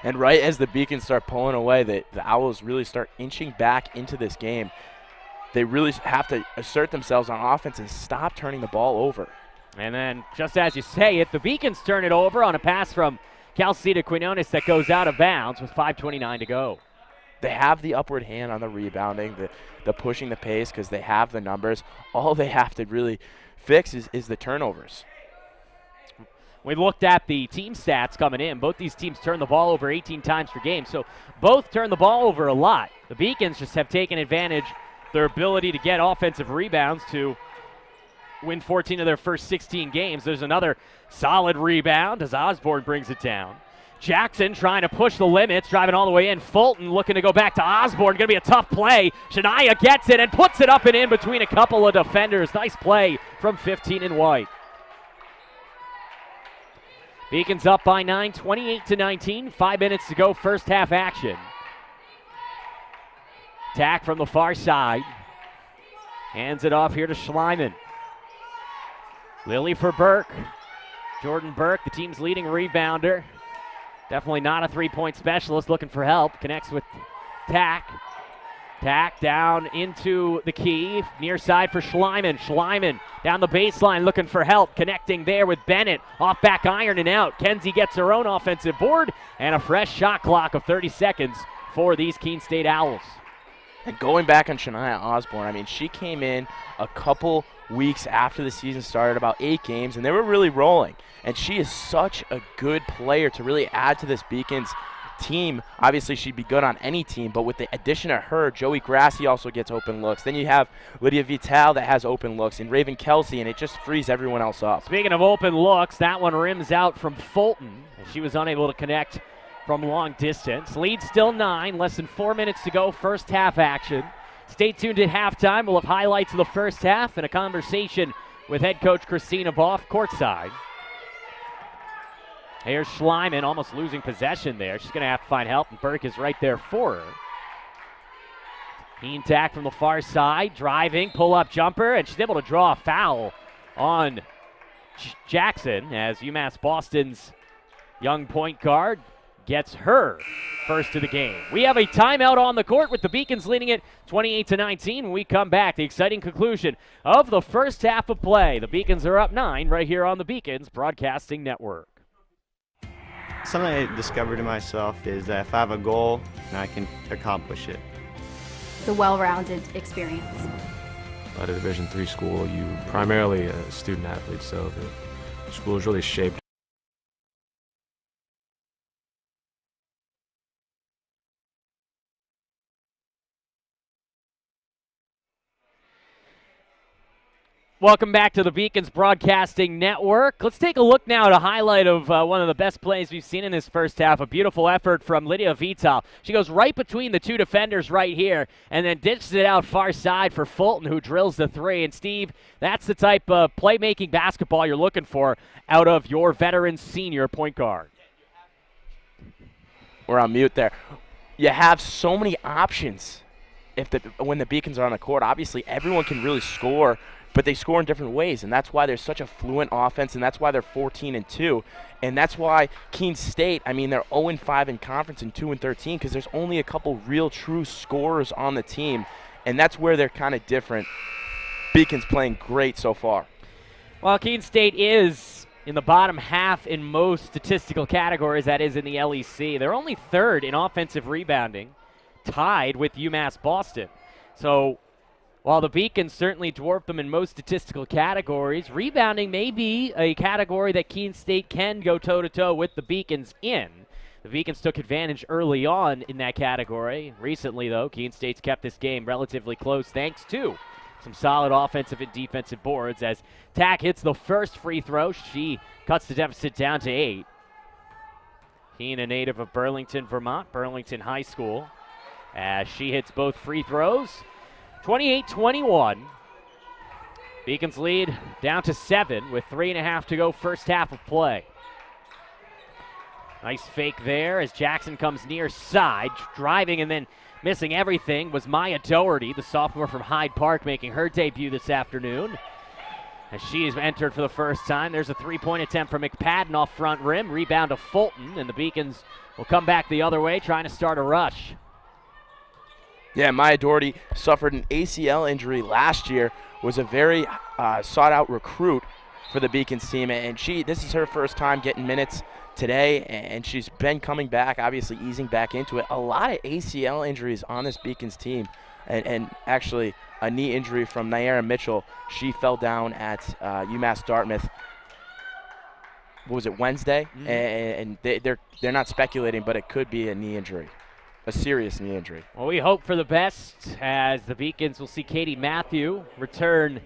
And right as the Beacons start pulling away, the Owls really start inching back into this game. They really have to assert themselves on offense and stop turning the ball over. And then, just as you say it, the Beacons turn it over on a pass from Kelsey to Quinones that goes out of bounds with 5:29 to go. They have the upward hand on the rebounding, the pushing the pace, because they have the numbers. All they have to really fix is the turnovers. We looked at the team stats coming in. Both these teams turn the ball over 18 times per game, so both turn the ball over a lot. The Beacons just have taken advantage their ability to get offensive rebounds to win 14 of their first 16 games. There's another solid rebound as Osborne brings it down. Jackson trying to push the limits, driving all the way in. Fulton looking to go back to Osborne. Going to be a tough play. Shania gets it and puts it up and in between a couple of defenders. Nice play from 15 in white. Beacons up by 9, 28-19. 5 minutes to go, first half action. Attack from the far side. Hands it off here to Schleiman. Lily for Burke. Jordan Burke, the team's leading rebounder. Definitely not a three-point specialist, looking for help. Connects with Tack. Tack down into the key. Near side for Schleiman. Schleiman down the baseline looking for help. Connecting there with Bennett. Off back iron and out. Kenzie gets her own offensive board. And a fresh shot clock of 30 seconds for these Keene State Owls. And going back on Shania Osborne, I mean, she came in a couple weeks after the season started, about 8 games, and they were really rolling. And she is such a good player to really add to this Beacons team. Obviously, she'd be good on any team, but with the addition of her, Joey Grassy also gets open looks. Then you have Lydia Vital that has open looks, and Raven Kelsey, and it just frees everyone else up. Speaking of open looks, that one rims out from Fulton. She was unable to connect from long distance. Lead still 9, less than 4 minutes to go, first half action. Stay tuned at halftime. We'll have highlights of the first half and a conversation with head coach Christina Boff courtside. Here's Schleiman almost losing possession there. She's going to have to find help, and Burke is right there for her. Keene tack from the far side, driving, pull-up jumper, and she's able to draw a foul on Jackson as UMass Boston's young point guard gets her first of the game. We have a timeout on the court with the Beacons leading it 28-19. When we come back, the exciting conclusion of the first half of play. The Beacons are up 9 right here on the Beacons Broadcasting Network. Something I discovered in myself is that if I have a goal, and I can accomplish it. It's a well-rounded experience. At a Division III school, you primarily a student athlete, so the school is really shaped. Welcome back to the Beacons Broadcasting Network. Let's take a look now at a highlight of one of the best plays we've seen in this first half. A beautiful effort from Lydia Vital. She goes right between the two defenders right here and then dishes it out far side for Fulton, who drills the three. And, Steve, that's the type of playmaking basketball you're looking for out of your veteran senior point guard. We're on mute there. You have so many options when the Beacons are on the court. Obviously, everyone can really score, but they score in different ways, and that's why there's such a fluent offense, and that's why they're 14-2, and that's why Keene State, I mean, they're 0-5 in conference and 2-13 because there's only a couple real true scorers on the team, and that's where they're kind of different. Beacons playing great so far. Well, Keene State is in the bottom half in most statistical categories, that is in the LEC. They're only third in offensive rebounding, tied with UMass Boston. So while the Beacons certainly dwarf them in most statistical categories, rebounding may be a category that Keene State can go toe-to-toe with the Beacons in. The Beacons took advantage early on in that category. Recently, though, Keene State's kept this game relatively close thanks to some solid offensive and defensive boards. As Tack hits the first free throw, she cuts the deficit down to 8. Keene, a native of Burlington, Vermont, Burlington High School, as she hits both free throws. 28-21. Beacons lead down to 7 with 3.5 to go first half of play. Nice fake there as Jackson comes near side. Driving and then missing everything was Maya Doherty, the sophomore from Hyde Park, making her debut this afternoon. As she has entered for the first time, there's a three-point attempt from McPadden off front rim. Rebound to Fulton, and the Beacons will come back the other way, trying to start a rush. Yeah, Maya Doherty suffered an ACL injury last year, was a very sought-out recruit for the Beacons team, and this is her first time getting minutes today, and she's been coming back, obviously easing back into it. A lot of ACL injuries on this Beacons team, and actually a knee injury from Naira Mitchell. She fell down at UMass Dartmouth. What was it, Wednesday? Mm-hmm. And they're not speculating, but it could be a knee injury. A serious knee injury. Well, we hope for the best as the Beacons will see Katie Matthew return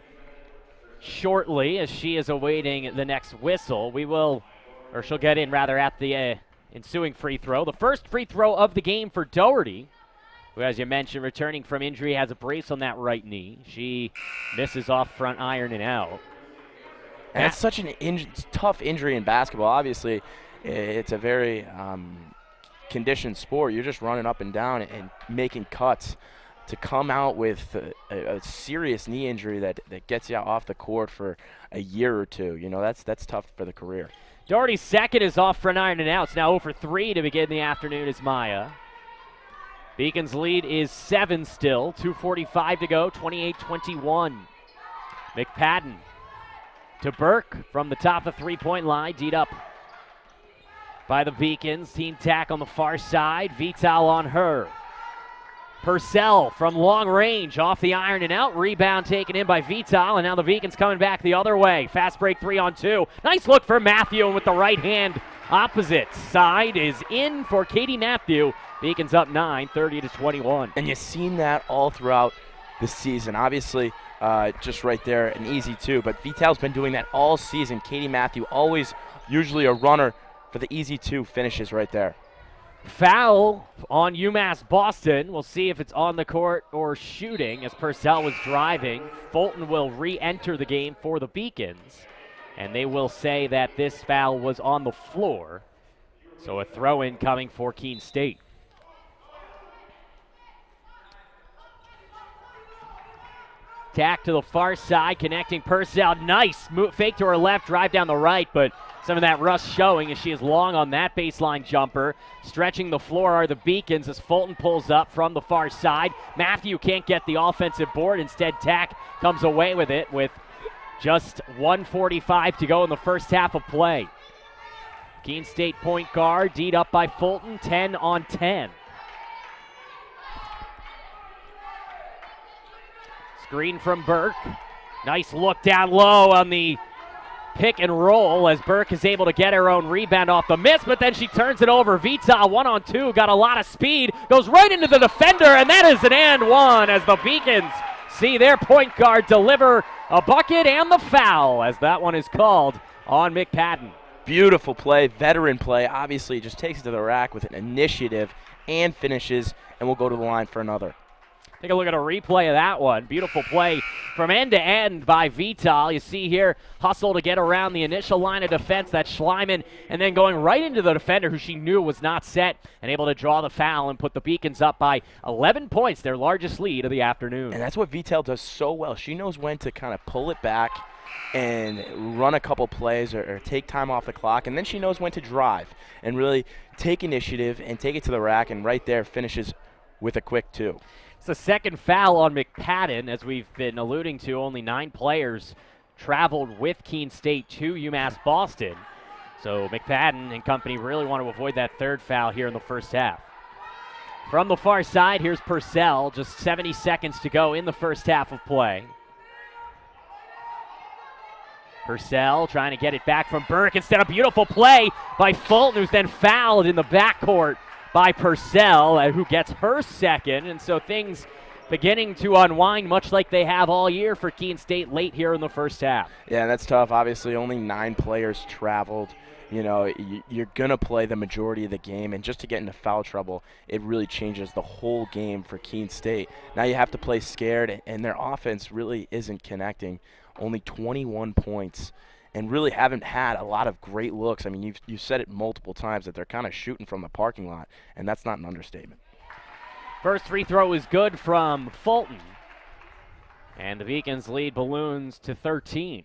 shortly as she is awaiting the next whistle. She'll get in rather at the ensuing free throw. The first free throw of the game for Doherty, who, as you mentioned, returning from injury, has a brace on that right knee. She misses off front iron and out. And it's such an tough injury in basketball. Obviously, it's a very conditioned sport. You're just running up and down and making cuts. To come out with a serious knee injury that gets you off the court for a year or two, that's tough for the career. Doherty's second is off front iron and out. It's now 0 for 3 to begin the afternoon is Maya. Beacons lead is 7 still. 2:45 to go, 28-21. McPadden to Burke from the top of three-point line. D'd up by the Beacons. Team Tack on the far side. Vital on her. Purcell from long range off the iron and out. Rebound taken in by Vital, and now the Beacons coming back the other way. Fast break 3-on-2. Nice look for Matthew, and with the right hand opposite side is in for Katie Matthew. Beacons up 9, 30-21. And you've seen that all throughout the season. Obviously, just right there, an easy 2, but Vital's been doing that all season. Katie Matthew always usually a runner for the easy 2 finishes right there. Foul on UMass Boston. We'll see if it's on the court or shooting as Purcell was driving. Fulton will re-enter the game for the Beacons, and they will say that this foul was on the floor. So a throw-in coming for Keene State. Tack to the far side, connecting Purcell. Nice fake to her left, drive down the right, but some of that rust showing as she is long on that baseline jumper. Stretching the floor are the Beacons as Fulton pulls up from the far side. Matthew can't get the offensive board. Instead, Tack comes away with it with just 1:45 to go in the first half of play. Keene State point guard, D'd up by Fulton, 10-on-10. Screen from Burke. Nice look down low on the pick and roll as Burke is able to get her own rebound off the miss, but then she turns it over. Vital 1-on-2, got a lot of speed, goes right into the defender, and that is an and one as the Beacons See their point guard deliver a bucket and the foul as that one is called on McPadden. Beautiful play, veteran play. Obviously, just takes it to the rack with an initiative and finishes, and we'll go to the line for another. Take a look at a replay of that one. Beautiful play from end to end by Vital. You see here, hustle to get around the initial line of defense. That's Schleiman, and then going right into the defender who she knew was not set and able to draw the foul and put the Beacons up by 11 points, their largest lead of the afternoon. And that's what Vital does so well. She knows when to kind of pull it back and run a couple plays or take time off the clock, and then she knows when to drive and really take initiative and take it to the rack, and right there finishes with a quick 2. It's the second foul on McPadden. As we've been alluding to, only 9 players traveled with Keene State to UMass Boston. So McPadden and company really want to avoid that third foul here in the first half. From the far side, here's Purcell. Just 70 seconds to go in the first half of play. Purcell trying to get it back from Burke. Instead, a beautiful play by Fulton, who's then fouled in the backcourt by Purcell, who gets her second. And so things beginning to unwind, much like they have all year for Keene State late here in the first half. Yeah, that's tough. Obviously, only 9 players traveled. You know, you're going to play the majority of the game, and just to get into foul trouble, it really changes the whole game for Keene State. Now you have to play scared, and their offense really isn't connecting. Only 21 points. And really haven't had a lot of great looks. I mean, you've said it multiple times that they're kind of shooting from the parking lot, and that's not an understatement. First free throw is good from Fulton. And the Beacons lead balloons to 13.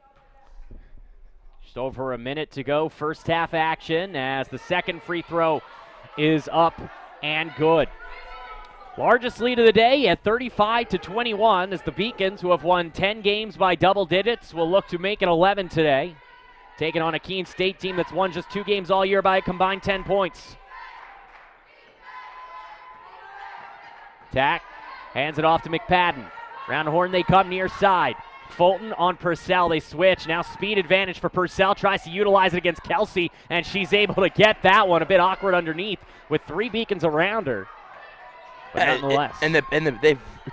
Just over a minute to go, first half action, as the second free throw is up and good. Largest lead of the day at 35-21 as the Beacons, who have won 10 games by double digits, will look to make it 11 today. Taking on a Keene State team that's won just 2 games all year by a combined 10 points. Tack hands it off to McPadden. Round the horn they come near side. Fulton on Purcell. They switch. Now speed advantage for Purcell. Tries to utilize it against Kelsey, and she's able to get that one. A bit awkward underneath with 3 Beacons around her. But nonetheless.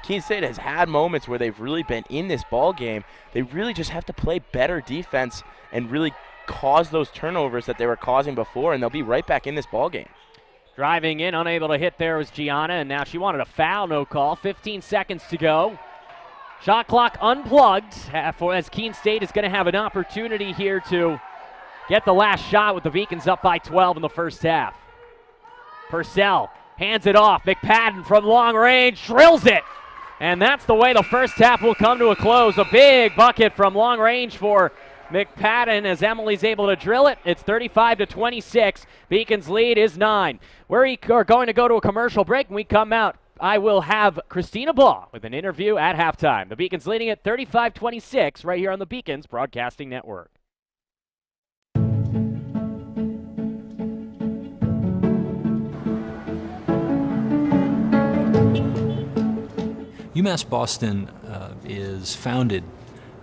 Keene State has had moments where they've really been in this ball game. They really just have to play better defense and really cause those turnovers that they were causing before, and they'll be right back in this ball game. Driving in, unable to hit there was Gianna, and now she wanted a foul, no call. 15 seconds to go. Shot clock unplugged as Keene State is going to have an opportunity here to get the last shot with the Beacons up by 12 in the first half. Purcell hands it off. McPadden from long range drills it. And that's the way the first half will come to a close. A big bucket from long range for McPadden as Emily's able to drill it. It's 35-26. Beacon's lead is 9. We are going to go to a commercial break. When we come out, I will have Christina Baugh with an interview at halftime. The Beacons leading at 35-26 right here on the Beacons Broadcasting Network. UMass Boston is founded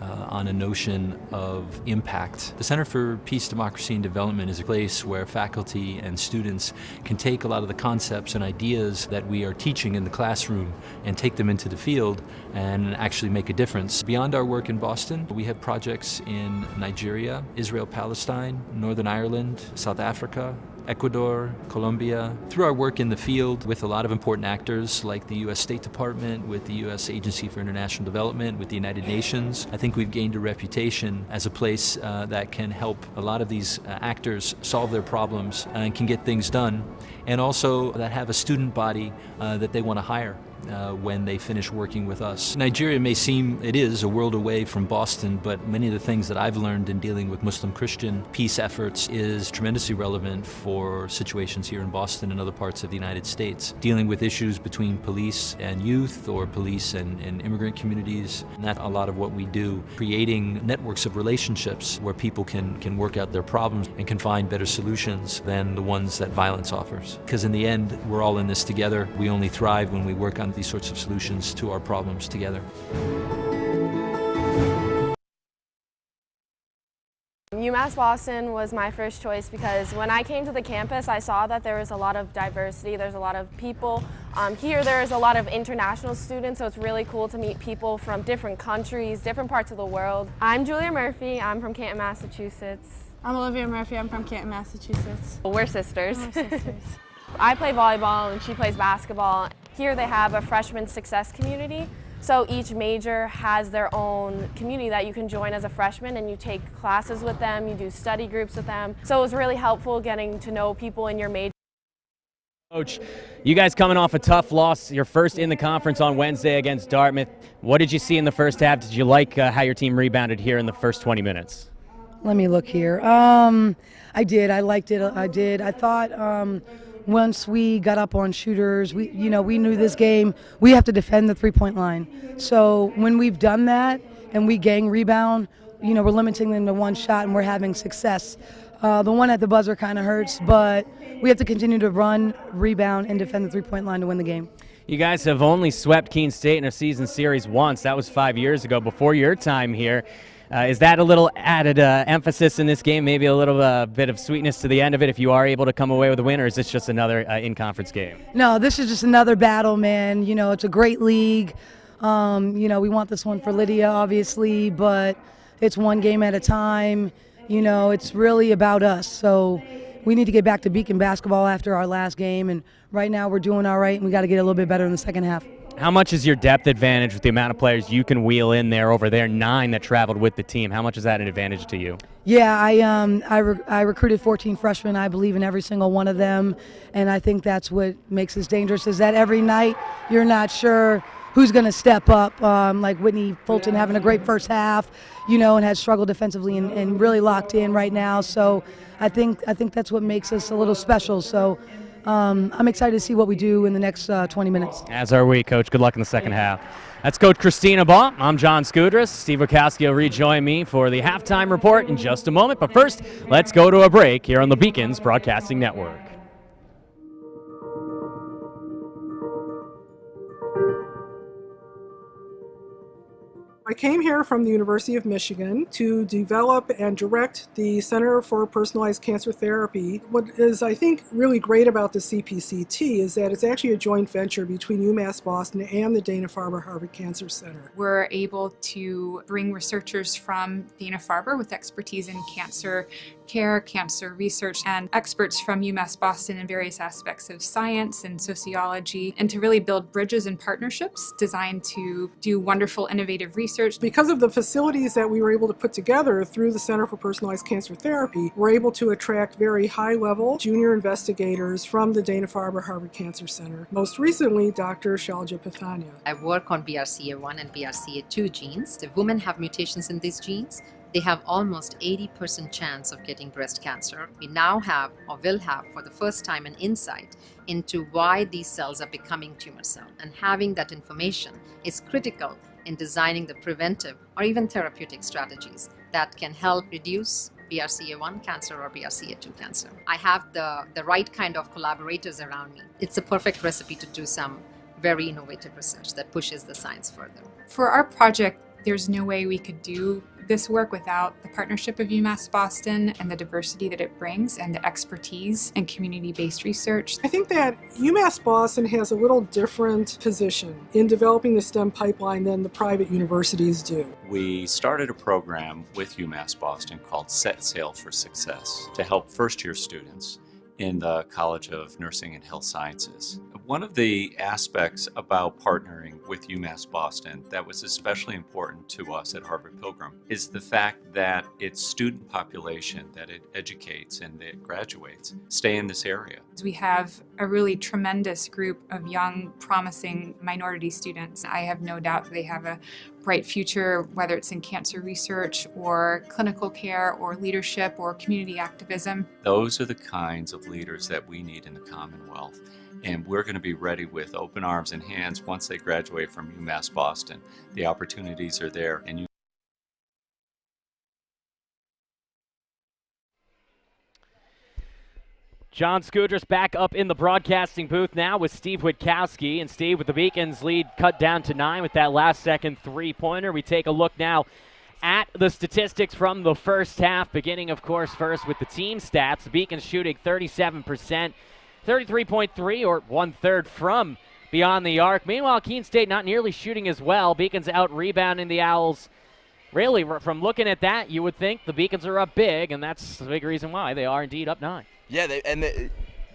on a notion of impact. The Center for Peace, Democracy, and Development is a place where faculty and students can take a lot of the concepts and ideas that we are teaching in the classroom and take them into the field and actually make a difference. Beyond our work in Boston, we have projects in Nigeria, Israel, Palestine, Northern Ireland, South Africa, Ecuador, Colombia. Through our work in the field with a lot of important actors like the U.S. State Department, with the U.S. Agency for International Development, with the United Nations, I think we've gained a reputation as a place that can help a lot of these actors solve their problems and can get things done, and also that have a student body that they want to hire when they finish working with us. Nigeria may seem, it is, a world away from Boston, but many of the things that I've learned in dealing with Muslim-Christian peace efforts is tremendously relevant for situations here in Boston and other parts of the United States. Dealing with issues between police and youth, or police and immigrant communities, and that's a lot of what we do. Creating networks of relationships where people can work out their problems and can find better solutions than the ones that violence offers. Because in the end, we're all in this together. We only thrive when we work on these sorts of solutions to our problems together. UMass Boston was my first choice because when I came to the campus, I saw that there was a lot of diversity. There's a lot of people. Here there's a lot of international students, so it's really cool to meet people from different countries, different parts of the world. I'm Julia Murphy. I'm from Canton, Massachusetts. I'm Olivia Murphy. I'm from Canton, Massachusetts. We're sisters. We're sisters. I play volleyball and she plays basketball. Here they have a freshman success community. So each major has their own community that you can join as a freshman, and you take classes with them, you do study groups with them. So it was really helpful getting to know people in your major. Coach, you guys coming off a tough loss, your first in the conference on Wednesday against Dartmouth. What did you see in the first half? Did you like how your team rebounded here in the first 20 minutes? Let me look here. I did. I liked it. I did. I thought once we got up on shooters, we knew this game, we have to defend the three-point line. So when we've done that and we gang rebound, we're limiting them to one shot and we're having success. The one at the buzzer kind of hurts, but we have to continue to run, rebound, and defend the three-point line to win the game. You guys have only swept Keene State in a season series once. That was 5 years ago, before your time here. Is that a little added emphasis in this game, maybe a little bit of sweetness to the end of it if you are able to come away with a win, or is this just another in-conference game? No, this is just another battle, man. It's a great league. We want this one for Lydia, obviously, but it's one game at a time. It's really about us. So we need to get back to Beacon basketball after our last game, and right now we're doing all right, and we got to get a little bit better in the second half. How much is your depth advantage with the amount of players you can wheel in there over there, 9 that traveled with the team? How much is that an advantage to you? Yeah, I recruited 14 freshmen. I believe in every single one of them, and I think that's what makes us dangerous, is that every night you're not sure who's going to step up, like Whitney Fulton having a great first half, and has struggled defensively and really locked in right now. So I think that's what makes us a little special. So I'm excited to see what we do in the next 20 minutes. As are we, Coach. Good luck in the second half. That's Coach Christina Baugh. I'm John Skudras. Steve Wojtkowski will rejoin me for the halftime report in just a moment. But first, let's go to a break here on the Beacons Broadcasting Network. I came here from the University of Michigan to develop and direct the Center for Personalized Cancer Therapy. What is, I think, really great about the CPCT is that it's actually a joint venture between UMass Boston and the Dana-Farber Harvard Cancer Center. We're able to bring researchers from Dana-Farber with expertise in cancer care, cancer research, and experts from UMass Boston in various aspects of science and sociology, and to really build bridges and partnerships designed to do wonderful, innovative research. Because of the facilities that we were able to put together through the Center for Personalized Cancer Therapy, we're able to attract very high-level junior investigators from the Dana-Farber Harvard Cancer Center. Most recently, Dr. Shalja Pathania. I work on BRCA1 and BRCA2 genes. The women have mutations in these genes. They have almost 80% chance of getting breast cancer. We now have, or will have for the first time, an insight into why these cells are becoming tumor cells. And having that information is critical in designing the preventive or even therapeutic strategies that can help reduce BRCA1 cancer or BRCA2 cancer. I have the right kind of collaborators around me. It's a perfect recipe to do some very innovative research that pushes the science further. For our project, there's no way we could do this work without the partnership of UMass Boston and the diversity that it brings and the expertise and community-based research. I think that UMass Boston has a little different position in developing the STEM pipeline than the private universities do. We started a program with UMass Boston called Set Sail for Success to help first-year students in the College of Nursing and Health Sciences. One of the aspects about partnering with UMass Boston that was especially important to us at Harvard Pilgrim is the fact that its student population that it educates and that graduates stay in this area. We have a really tremendous group of young, promising minority students. I have no doubt that they have a bright future, whether it's in cancer research or clinical care or leadership or community activism. Those are the kinds of leaders that we need in the Commonwealth. And we're going to be ready with open arms and hands once they graduate from UMass Boston. The opportunities are there. And John Skudras back up in the broadcasting booth now with Steve Wojtkowski. And Steve, with the Beacons lead cut down to 9 with that last second three-pointer. We take a look now at the statistics from the first half, beginning, of course, first with the team stats. The Beacons shooting 37%, 33.3 or 1/3 from beyond the arc. Meanwhile, Keene State not nearly shooting as well. Beacons out rebounding the Owls. Really, from looking at that, you would think the Beacons are up big, and that's the big reason why they are indeed up 9. Yeah,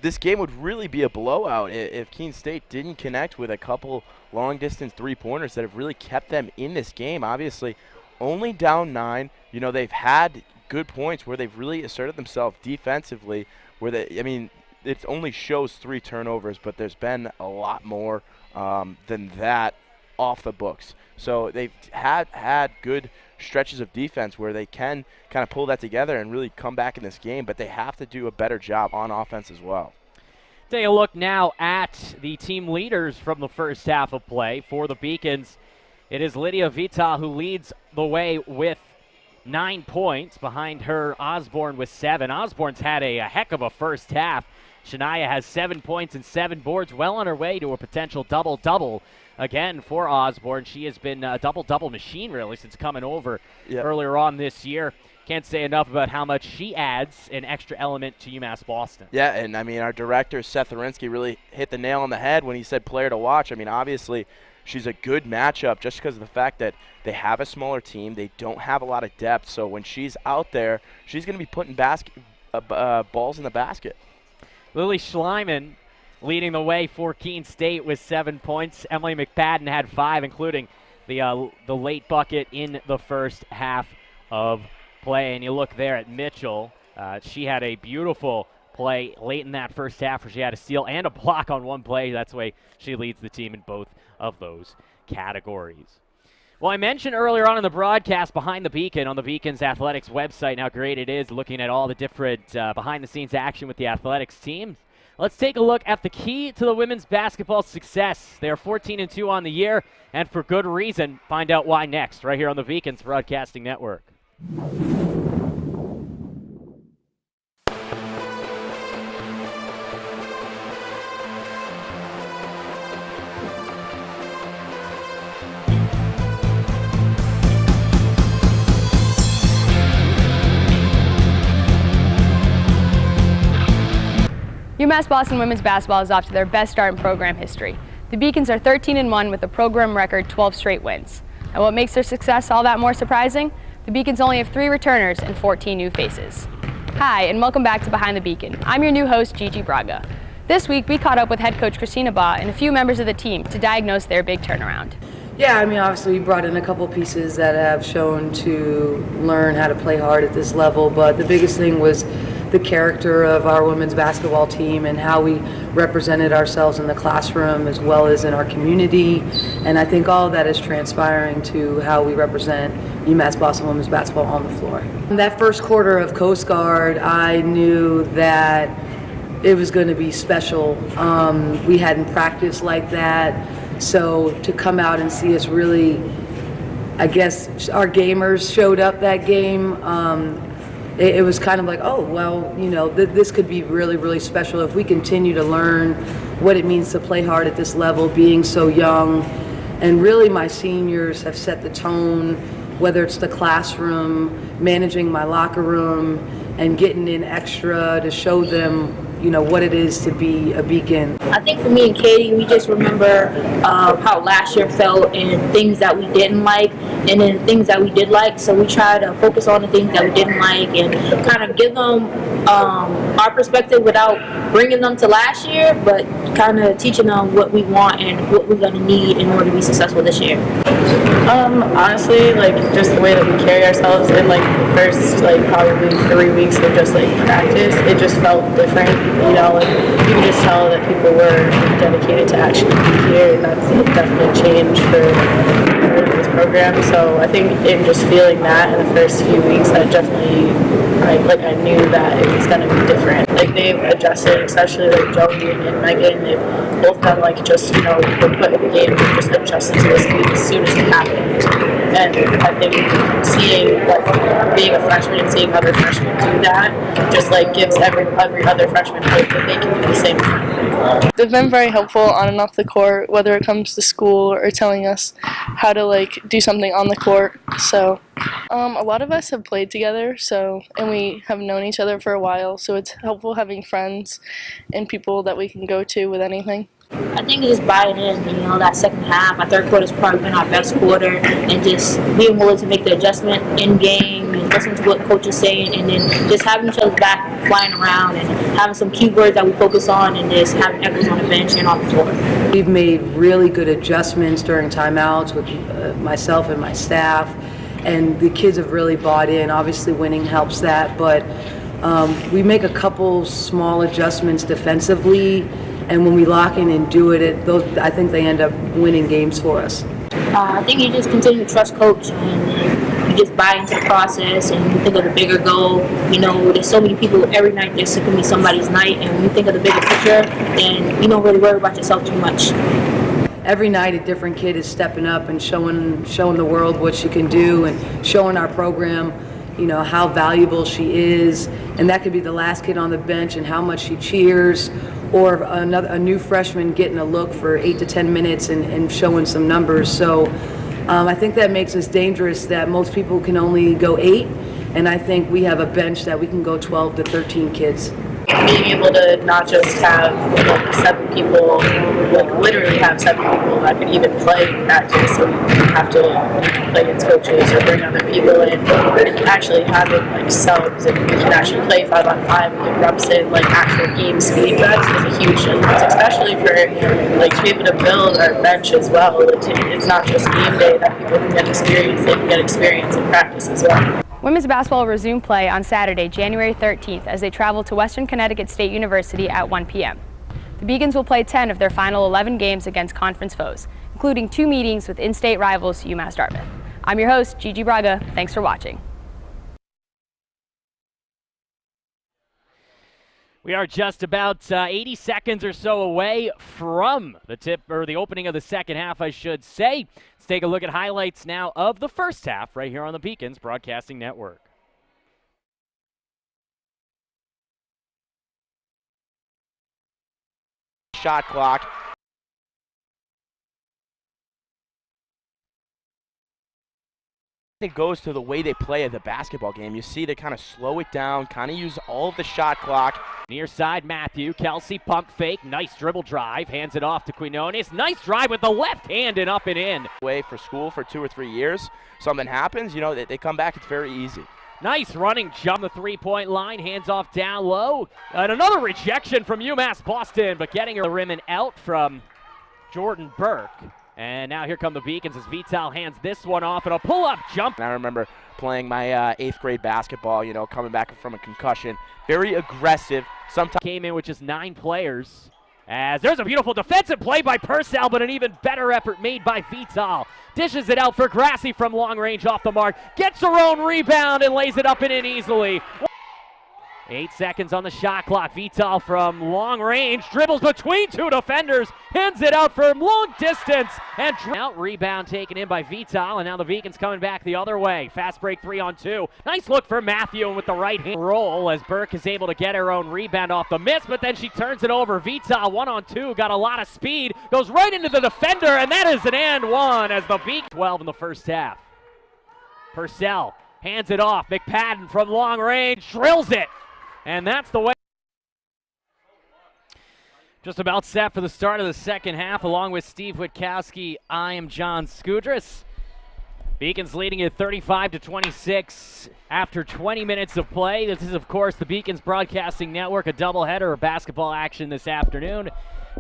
this game would really be a blowout if Keene State didn't connect with a couple long-distance three-pointers that have really kept them in this game. Obviously, only down 9. You know, they've had good points where they've really asserted themselves defensively. It only shows 3 turnovers, but there's been a lot more than that off the books. So they've had good stretches of defense where they can kind of pull that together and really come back in this game, but they have to do a better job on offense as well. Take a look now at the team leaders from the first half of play for the Beacons. It is Lydia Vital who leads the way with 9 points. Behind her, Osborne with 7. Osborne's had a heck of a first half. Shania has 7 points and 7 boards, well on her way to a potential double-double. Again, for Osborne, she has been a double-double machine, really, since coming over earlier on this year. Can't say enough about how much she adds an extra element to UMass Boston. Yeah, and our director, Seth Arinsky, really hit the nail on the head when he said player to watch. Obviously, she's a good matchup just because of the fact that they have a smaller team. They don't have a lot of depth, so when she's out there, she's going to be putting balls in the basket. Lily Schleiman leading the way for Keene State with 7 points. Emily McPadden had 5, including the late bucket in the first half of play. And you look there at Mitchell. She had a beautiful play late in that first half where she had a steal and a block on one play. That's the way she leads the team in both of those categories. Well, I mentioned earlier on in the broadcast Behind the Beacon on the Beacon's athletics website, how great it is looking at all the different behind-the-scenes action with the athletics teams. Let's take a look at the key to the women's basketball success. They are 14-2 on the year, and for good reason. Find out why next, right here on the Beacon's Broadcasting Network. UMass Boston women's basketball is off to their best start in program history. The Beacons are 13-1 with a program record 12 straight wins. And what makes their success all that more surprising? The Beacons only have 3 returners and 14 new faces. Hi, and welcome back to Behind the Beacon. I'm your new host, Gigi Braga. This week, we caught up with head coach Christina Baugh and a few members of the team to diagnose their big turnaround. Yeah, obviously we brought in a couple pieces that have shown to learn how to play hard at this level, but the biggest thing was the character of our women's basketball team and how we represented ourselves in the classroom as well as in our community. And I think all of that is transpiring to how we represent UMass Boston women's basketball on the floor. In that first quarter of Coast Guard, I knew that it was going to be special. We hadn't practiced like that, so to come out and see us really, I guess our gamers showed up that game. It was kind of like, oh, well, this could be really, really special if we continue to learn what it means to play hard at this level, being so young. And really my seniors have set the tone, whether it's the classroom, managing my locker room, and getting in extra to show them what it is to be a Beacon. I think for me and Katie, we just remember how last year felt and things that we didn't like and then things that we did like. So we try to focus on the things that we didn't like and kind of give them our perspective without bringing them to last year, but kind of teaching them what we want and what we're going to need in order to be successful this year. Honestly, just the way that we carry ourselves in the first probably 3 weeks of just practice, it just felt different. You could just tell that people were dedicated to actually be here, and that's definitely a change for this program. So I think in just feeling that in the first few weeks, that definitely, I knew that it was going to be different. They've adjusted, especially Joey and Megan. They've both been were put in the game and just adjusted to the speed as soon as it happened. And I think seeing being a freshman and seeing other freshmen do that just like gives every other freshman hope that they can do the same thing. They've been very helpful on and off the court, whether it comes to school or telling us how to like do something on the court. So a lot of us have played together, and we have known each other for a while, so it's helpful having friends and people that we can go to with anything. I think it's just buying in, that second half. Our third quarter's probably been our best quarter, and just being willing to make the adjustment in game and listen to what coach is saying, and then just having each other's back flying around and having some keywords that we focus on, and just having echoes on the bench and on the floor. We've made really good adjustments during timeouts with myself and my staff, and the kids have really bought in. Obviously winning helps that, but we make a couple small adjustments defensively, and when we lock in and do it, I think they end up winning games for us. I think you just continue to trust coach, and you just buy into the process, and you think of the bigger goal. There's so many people every night. This can be somebody's night, and when you think of the bigger picture, then you don't really worry about yourself too much. Every night a different kid is stepping up and showing the world what she can do, and showing our program, how valuable she is. And that could be the last kid on the bench and how much she cheers, or a new freshman getting a look for 8 to 10 minutes and showing some numbers. So I think that makes us dangerous, that most people can only go 8, and I think we have a bench that we can go 12 to 13 kids. Being able to not just have 7 people, literally have 7 people that could even play in practice, and have to play against coaches or bring other people in, and actually having subs, and we can actually play 5-on-5 and get reps in actual game speed. That is a huge difference, especially for to be able to build our bench as well. It's not just game day that people can get experience; they can get experience in practice as well. Women's basketball will resume play on Saturday, January 13th, as they travel to Western Connecticut State University at 1 p.m. The Beacons will play 10 of their final 11 games against conference foes, including 2 meetings with in-state rivals UMass Dartmouth. I'm your host, Gigi Braga. Thanks for watching. We are just about 80 seconds or so away from the opening of the second half, I should say. Let's take a look at highlights now of the first half right here on the Beacons Broadcasting Network. Shot clock. It goes to the way they play at the basketball game. You see they kind of slow it down, kind of use all of the shot clock. Near side, Matthew. Kelsey pump fake. Nice dribble drive. Hands it off to Quinones. Nice drive with the left hand and up and in. Away for school for 2 or 3 years. Something happens, they come back. It's very easy. Nice running jump, the three-point line. Hands off down low. And another rejection from UMass Boston, but getting her rim and out from Jordan Burke. And now here come the Beacons as Vital hands this one off, and a pull-up jump. I remember playing my 8th grade basketball, coming back from a concussion. Very aggressive. Sometimes came in with just 9 players. As there's a beautiful defensive play by Purcell, but an even better effort made by Vital. Dishes it out for Grassi from long range off the mark. Gets her own rebound and lays it up and in easily. 8 seconds on the shot clock. Vital from long range dribbles between 2 defenders, hands it out for long distance, and out. Rebound taken in by Vital, and now the Beacons coming back the other way. Fast break 3-on-2. Nice look for Matthew with the right hand roll as Burke is able to get her own rebound off the miss, but then she turns it over. Vital 1-on-2, got a lot of speed, goes right into the defender, and that is an and one as the Beacons 12 in the first half. Purcell hands it off. McPadden from long range drills it. And that's the way. Just about set for the start of the second half. Along with Steve Witkowski, I am John Skudras. Beacons leading at 35-26 after 20 minutes of play. This is, of course, the Beacons Broadcasting Network, a doubleheader of basketball action this afternoon.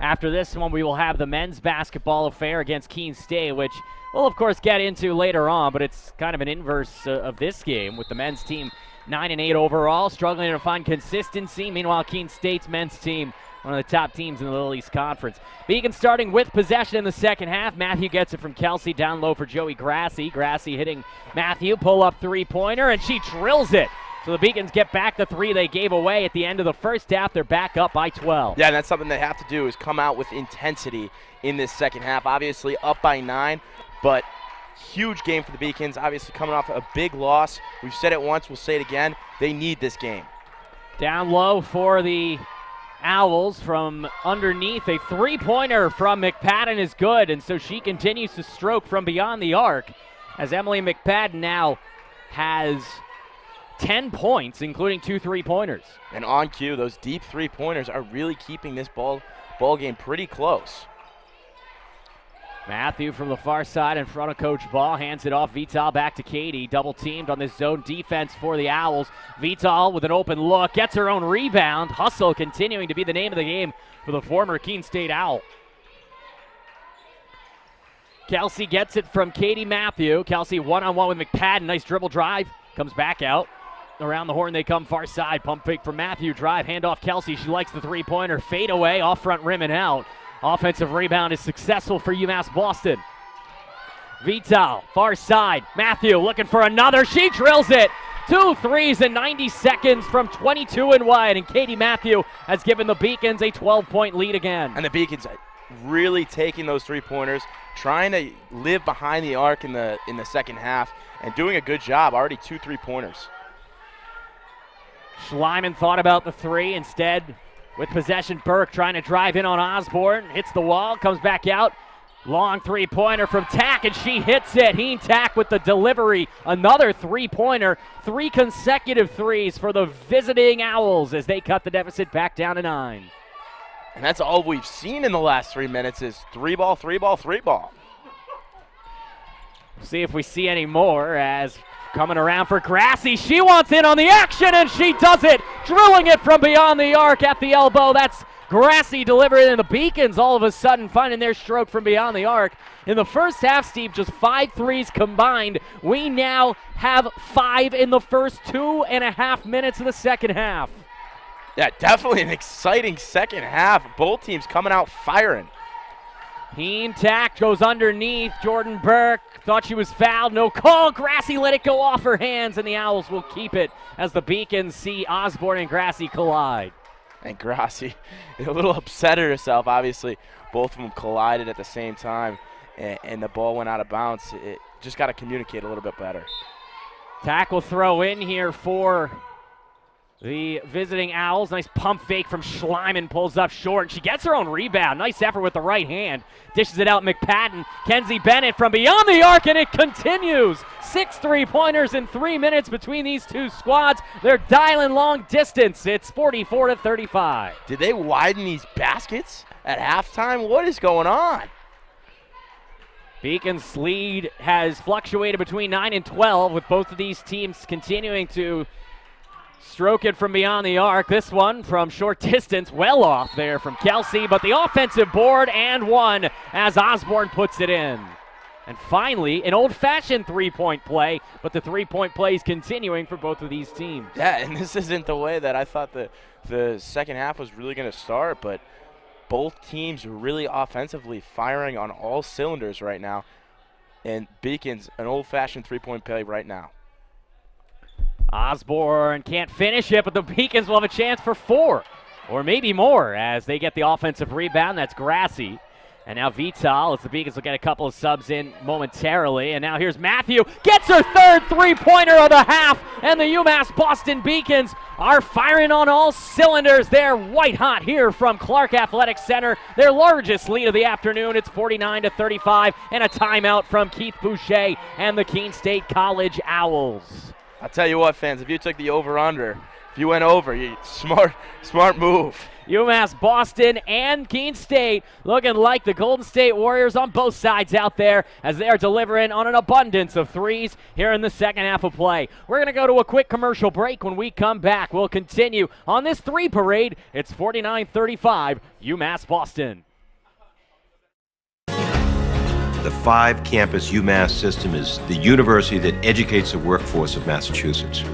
After this one, we will have the men's basketball affair against Keene State, which we'll, of course, get into later on, but it's kind of an inverse of this game with the men's team 9-8 overall, struggling to find consistency. Meanwhile, Keene State's men's team, one of the top teams in the Little East Conference. Beacons starting with possession in the second half. Matthew gets it from Kelsey, down low for Joey Grassi. Grassi hitting Matthew, pull-up three-pointer, and she drills it. So the Beacons get back the 3 they gave away at the end of the first half. They're back up by 12. Yeah, and that's something they have to do, is come out with intensity in this second half. Obviously up by 9, but Huge game for the Beacons, obviously coming off a big loss. We've said it once, we'll say it again. They need this game. Down low for the Owls from underneath. A three-pointer from McPadden is good, and so she continues to stroke from beyond the arc as Emily McPadden now has 10 points, including 2 three-pointers. And on cue, those deep three-pointers are really keeping this ball game pretty close. Matthew from the far side in front of Coach Ball, hands it off. Vital back to Katie, double teamed on this zone defense for the Owls. Vital with an open look, gets her own rebound. Hustle continuing to be the name of the game for the former Keene State Owl. Kelsey gets it from Katie Matthew. Kelsey one-on-one with McPadden, nice dribble drive, comes back out. Around the horn they come, far side, pump fake from Matthew, drive, hand off Kelsey. She likes the three-pointer, fade away, off front rim and out. Offensive rebound is successful for UMass Boston. Vital, far side. Matthew looking for another. She drills it. 2 threes in 90 seconds from 22 and wide. And Katie Matthew has given the Beacons a 12-point lead again. And the Beacons really taking those three-pointers, trying to live behind the arc in the second half, and doing a good job. Already 2 three-pointers. Schleiman thought about the three. Instead, with possession, Burke trying to drive in on Osborne. Hits the wall, comes back out. Long three-pointer from Tack, and she hits it. Heen Tack with the delivery. Another three-pointer. 3 consecutive threes for the visiting Owls as they cut the deficit back down to 9. And that's all we've seen in the last 3 minutes is 3-ball, 3-ball, 3-ball. See if we see any more as coming around for Grassy. She wants in on the action, and she does it. Drilling it from beyond the arc at the elbow. That's Grassy delivering, and the Beacons all of a sudden finding their stroke from beyond the arc. In the first half, Steve, just 5 threes combined. We now have 5 in the first 2.5 minutes of the second half. Yeah, definitely an exciting second half. Both teams coming out firing. Heen Tack goes underneath. Jordan Burke thought she was fouled. No call. Grassy let it go off her hands, and the Owls will keep it as the Beacons see Osborne and Grassy collide. And Grassy, a little upset at herself, obviously. Both of them collided at the same time, and the ball went out of bounds. It just got to communicate a little bit better. Tack will throw in here for the visiting Owls. Nice pump fake from Schleiman, pulls up short, and she gets her own rebound. Nice effort with the right hand. Dishes it out McPadden. Kenzie Bennett from beyond the arc, and it continues. 6 three-pointers in 3 minutes between these two squads. They're dialing long distance. It's 44-35. Did they widen these baskets at halftime? What is going on? Beacon's lead has fluctuated between 9 and 12, with both of these teams continuing to stroke it from beyond the arc. This one from short distance, well off there from Kelsey, but the offensive board and one as Osborne puts it in. And finally, an old-fashioned three-point play, but the three-point play is continuing for both of these teams. Yeah, and this isn't the way that I thought the second half was really going to start, but both teams are really offensively firing on all cylinders right now. And Beacons, an old-fashioned three-point play right now. Osborne can't finish it, but the Beacons will have a chance for 4, or maybe more, as they get the offensive rebound. That's Grassy. And now Vital, as the Beacons will get a couple of subs in momentarily. And now here's Matthew, gets her 3rd three-pointer of the half, and the UMass Boston Beacons are firing on all cylinders. They're white hot here from Clark Athletic Center. Their largest lead of the afternoon. It's 49-35, and a timeout from Keith Boucher and the Keene State College Owls. I'll tell you what, fans, if you took the over-under, if you went over, smart move. UMass Boston and Keene State looking like the Golden State Warriors on both sides out there as they are delivering on an abundance of threes here in the second half of play. We're going to go to a quick commercial break. When we come back, we'll continue on this 3 parade. It's 49-35, UMass Boston. The 5-campus UMass system is the university that educates the workforce of Massachusetts.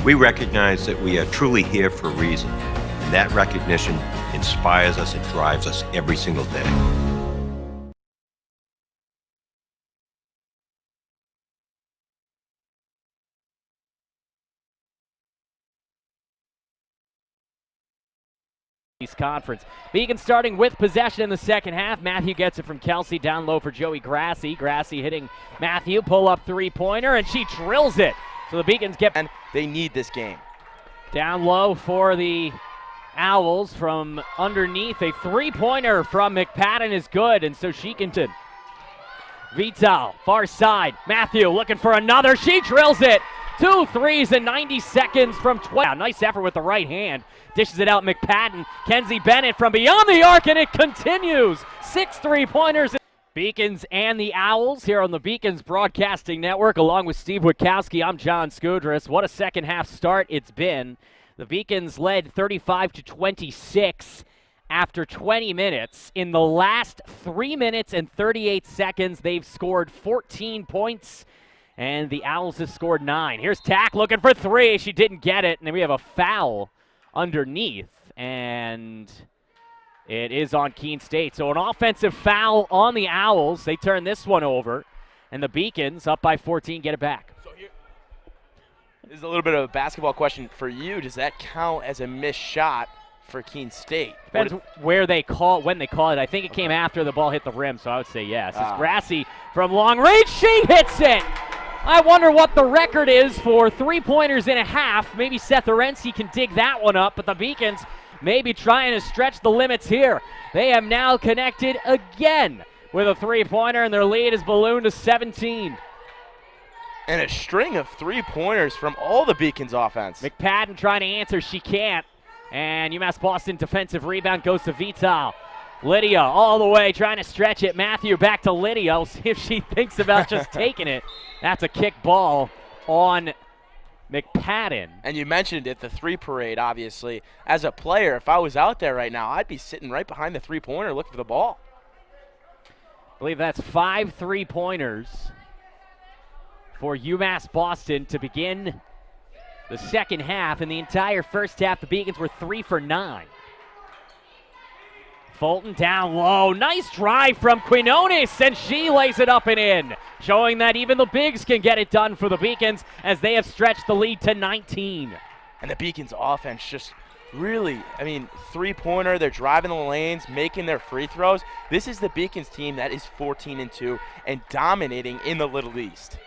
We recognize that we are truly here for a reason, and that recognition inspires us and drives us every single day. Conference. Beacon starting with possession in the second half. Matthew gets it from Kelsey down low for Joey Grassi. Grassi hitting Matthew, pull up three-pointer, and she drills it. So the Beacons get, and they need this game. Down low for the Owls from underneath. A three-pointer from McPadden is good, and so she can. Vital, far side. Matthew looking for another. She drills it. 2 threes in 90 seconds from 12. Nice effort with the right hand. Dishes it out McPadden. Kenzie Bennett from beyond the arc, and it continues. 6 3-pointers. Beacons and the Owls here on the Beacons Broadcasting Network, along with Steve Witkowski. I'm John Skudris. What a second half start it's been. The Beacons led 35-26 after 20 minutes. In the last 3 minutes and 38 seconds, they've scored 14 points, and the Owls have scored 9. Here's Tack looking for 3. She didn't get it, and then we have a foul underneath, and it is on Keene State. So an offensive foul on the Owls. They turn this one over, and the Beacons, up by 14, get it back. This is a little bit of a basketball question for you. Does that count as a missed shot for Keene State? Depends when they call it. I think it came after the ball hit the rim, so I would say yes. It's Grassi from long range. She hits it! I wonder what the record is for three-pointers in a half. Maybe Seth Orensky can dig that one up, but the Beacons maybe trying to stretch the limits here. They have now connected again with a three-pointer, and their lead is ballooned to 17. And a string of three-pointers from all the Beacons offense. McPadden trying to answer. She can't. And UMass Boston defensive rebound goes to Vital. Lydia all the way trying to stretch it. Matthew back to Lydia. We'll see if she thinks about just taking it. That's a kick ball on McPadden. And you mentioned it, the three parade, obviously. As a player, if I was out there right now, I'd be sitting right behind the three-pointer looking for the ball. I believe that's 5 3-pointers for UMass Boston to begin the second half. In the entire first half, the Beacons were 3 for 9. Fulton down low. Nice drive from Quinones, and she lays it up and in, showing that even the bigs can get it done for the Beacons as they have stretched the lead to 19. And the Beacons offense just really, three-pointer, they're driving the lanes, making their free throws. This is the Beacons team that is 14-2 and dominating in the Little East.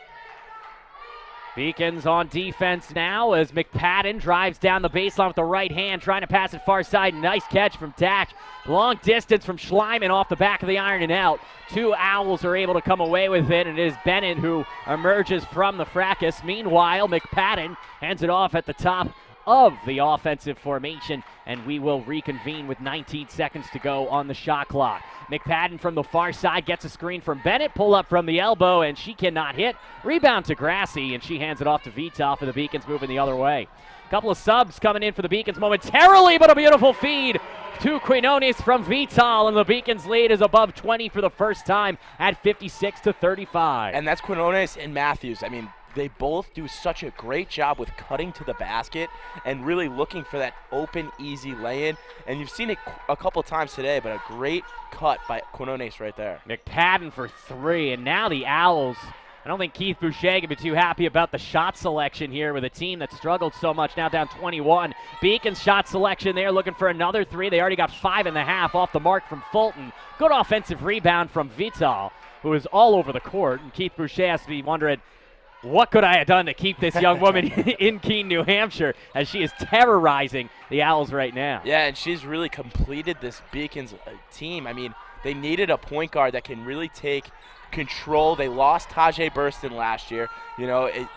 Beacons on defense now as McPadden drives down the baseline with the right hand, trying to pass it far side. Nice catch from Dash. Long distance from Schleiman off the back of the iron and out. 2 Owls are able to come away with it, and it is Bennett who emerges from the fracas. Meanwhile, McPadden hands it off at the top of the offensive formation, and we will reconvene with 19 seconds to go on the shot clock. McPadden from the far side gets a screen from Bennett, pull up from the elbow, and she cannot hit. Rebound to Grassi, and she hands it off to Vital for the Beacons moving the other way. A couple of subs coming in for the Beacons momentarily, but a beautiful feed to Quinones from Vital, and the Beacons lead is above 20 for the first time at 56-35. And that's Quinones and Matthews. They both do such a great job with cutting to the basket and really looking for that open, easy lay-in. And you've seen it a couple times today, but a great cut by Quinones right there. McPadden for 3, and now the Owls. I don't think Keith Boucher can be too happy about the shot selection here with a team that struggled so much, now down 21. Beacons shot selection there, looking for another 3. They already got 5.5 off the mark from Fulton. Good offensive rebound from Vital, who is all over the court. And Keith Boucher has to be wondering, what could I have done to keep this young woman in Keene, New Hampshire, as she is terrorizing the Owls right now? Yeah, and she's really completed this Beacons team. They needed a point guard that can really take control. They lost Tajay Burston last year.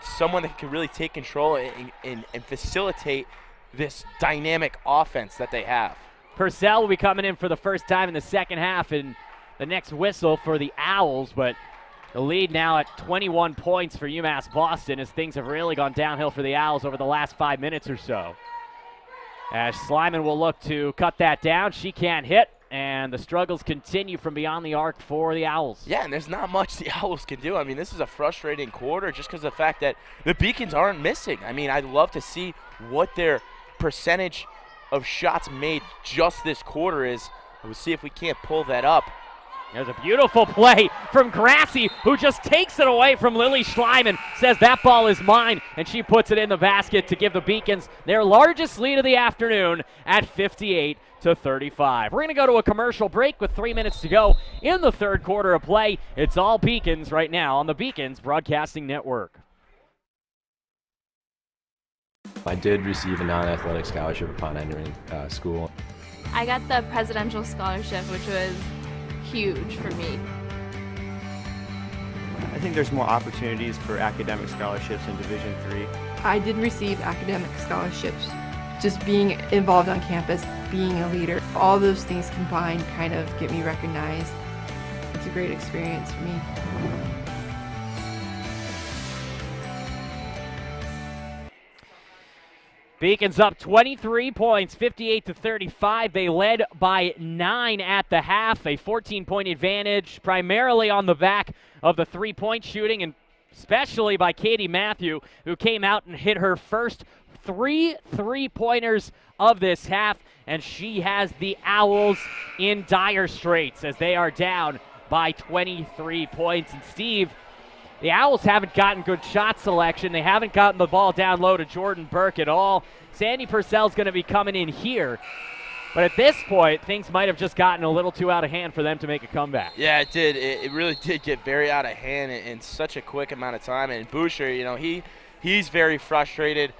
Someone that can really take control and facilitate this dynamic offense that they have. Purcell will be coming in for the first time in the second half, and the next whistle for the Owls, but the lead now at 21 points for UMass Boston as things have really gone downhill for the Owls over the last 5 minutes or so. As Schleiman will look to cut that down. She can't hit, and the struggles continue from beyond the arc for the Owls. Yeah, and there's not much the Owls can do. This is a frustrating quarter just because of the fact that the Beacons aren't missing. I'd love to see what their percentage of shots made just this quarter is. We'll see if we can't pull that up. There's a beautiful play from Grassy, who just takes it away from Lily Schleiman, says that ball is mine, and she puts it in the basket to give the Beacons their largest lead of the afternoon at 58-35. We're going to go to a commercial break with 3 minutes to go in the third quarter of play. It's all Beacons right now on the Beacons Broadcasting Network. I did receive a non-athletic scholarship upon entering school. I got the presidential scholarship, which was huge for me. I think there's more opportunities for academic scholarships in Division III. I did receive academic scholarships. Just being involved on campus, being a leader, all those things combined kind of get me recognized. It's a great experience for me. Beacons up 23 points, 58-35. They led by 9 at the half, a 14-point advantage, primarily on the back of the three-point shooting, and especially by Katie Matthew, who came out and hit her first 3 3-pointers of this half, and she has the Owls in dire straits as they are down by 23 points. And Steve, the Owls haven't gotten good shot selection. They haven't gotten the ball down low to Jordan Burke at all. Sandy Purcell's going to be coming in here. But at this point, things might have just gotten a little too out of hand for them to make a comeback. Yeah, it did. It really did get very out of hand in such a quick amount of time. And Boucher, you know, he's very frustrated.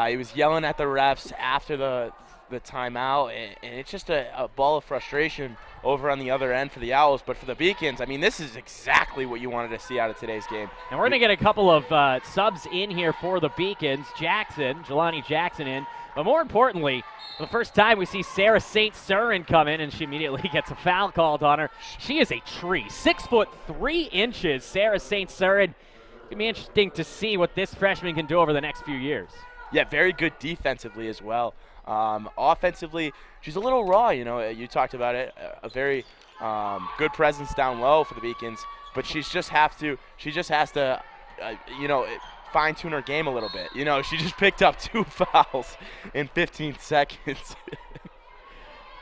He was yelling at the refs after the timeout, and it's just a ball of frustration over on the other end for the Owls. But for the Beacons, I mean, this is exactly what you wanted to see out of today's game. And we're going to get a couple of subs in here for the Beacons. Jelani Jackson in. But more importantly, for the first time we see Sarah St. Cyrin come in, and she immediately gets a foul called on her. She is a tree. 6'3", Sarah St. Cyrin. It's going to be interesting to see what this freshman can do over the next few years. Yeah, very good defensively as well. Offensively, she's a little raw, you know. You talked about it, a very good presence down low for the Beacons, but she just has to, you know, fine-tune her game a little bit. You know, she just picked up 2 fouls in 15 seconds.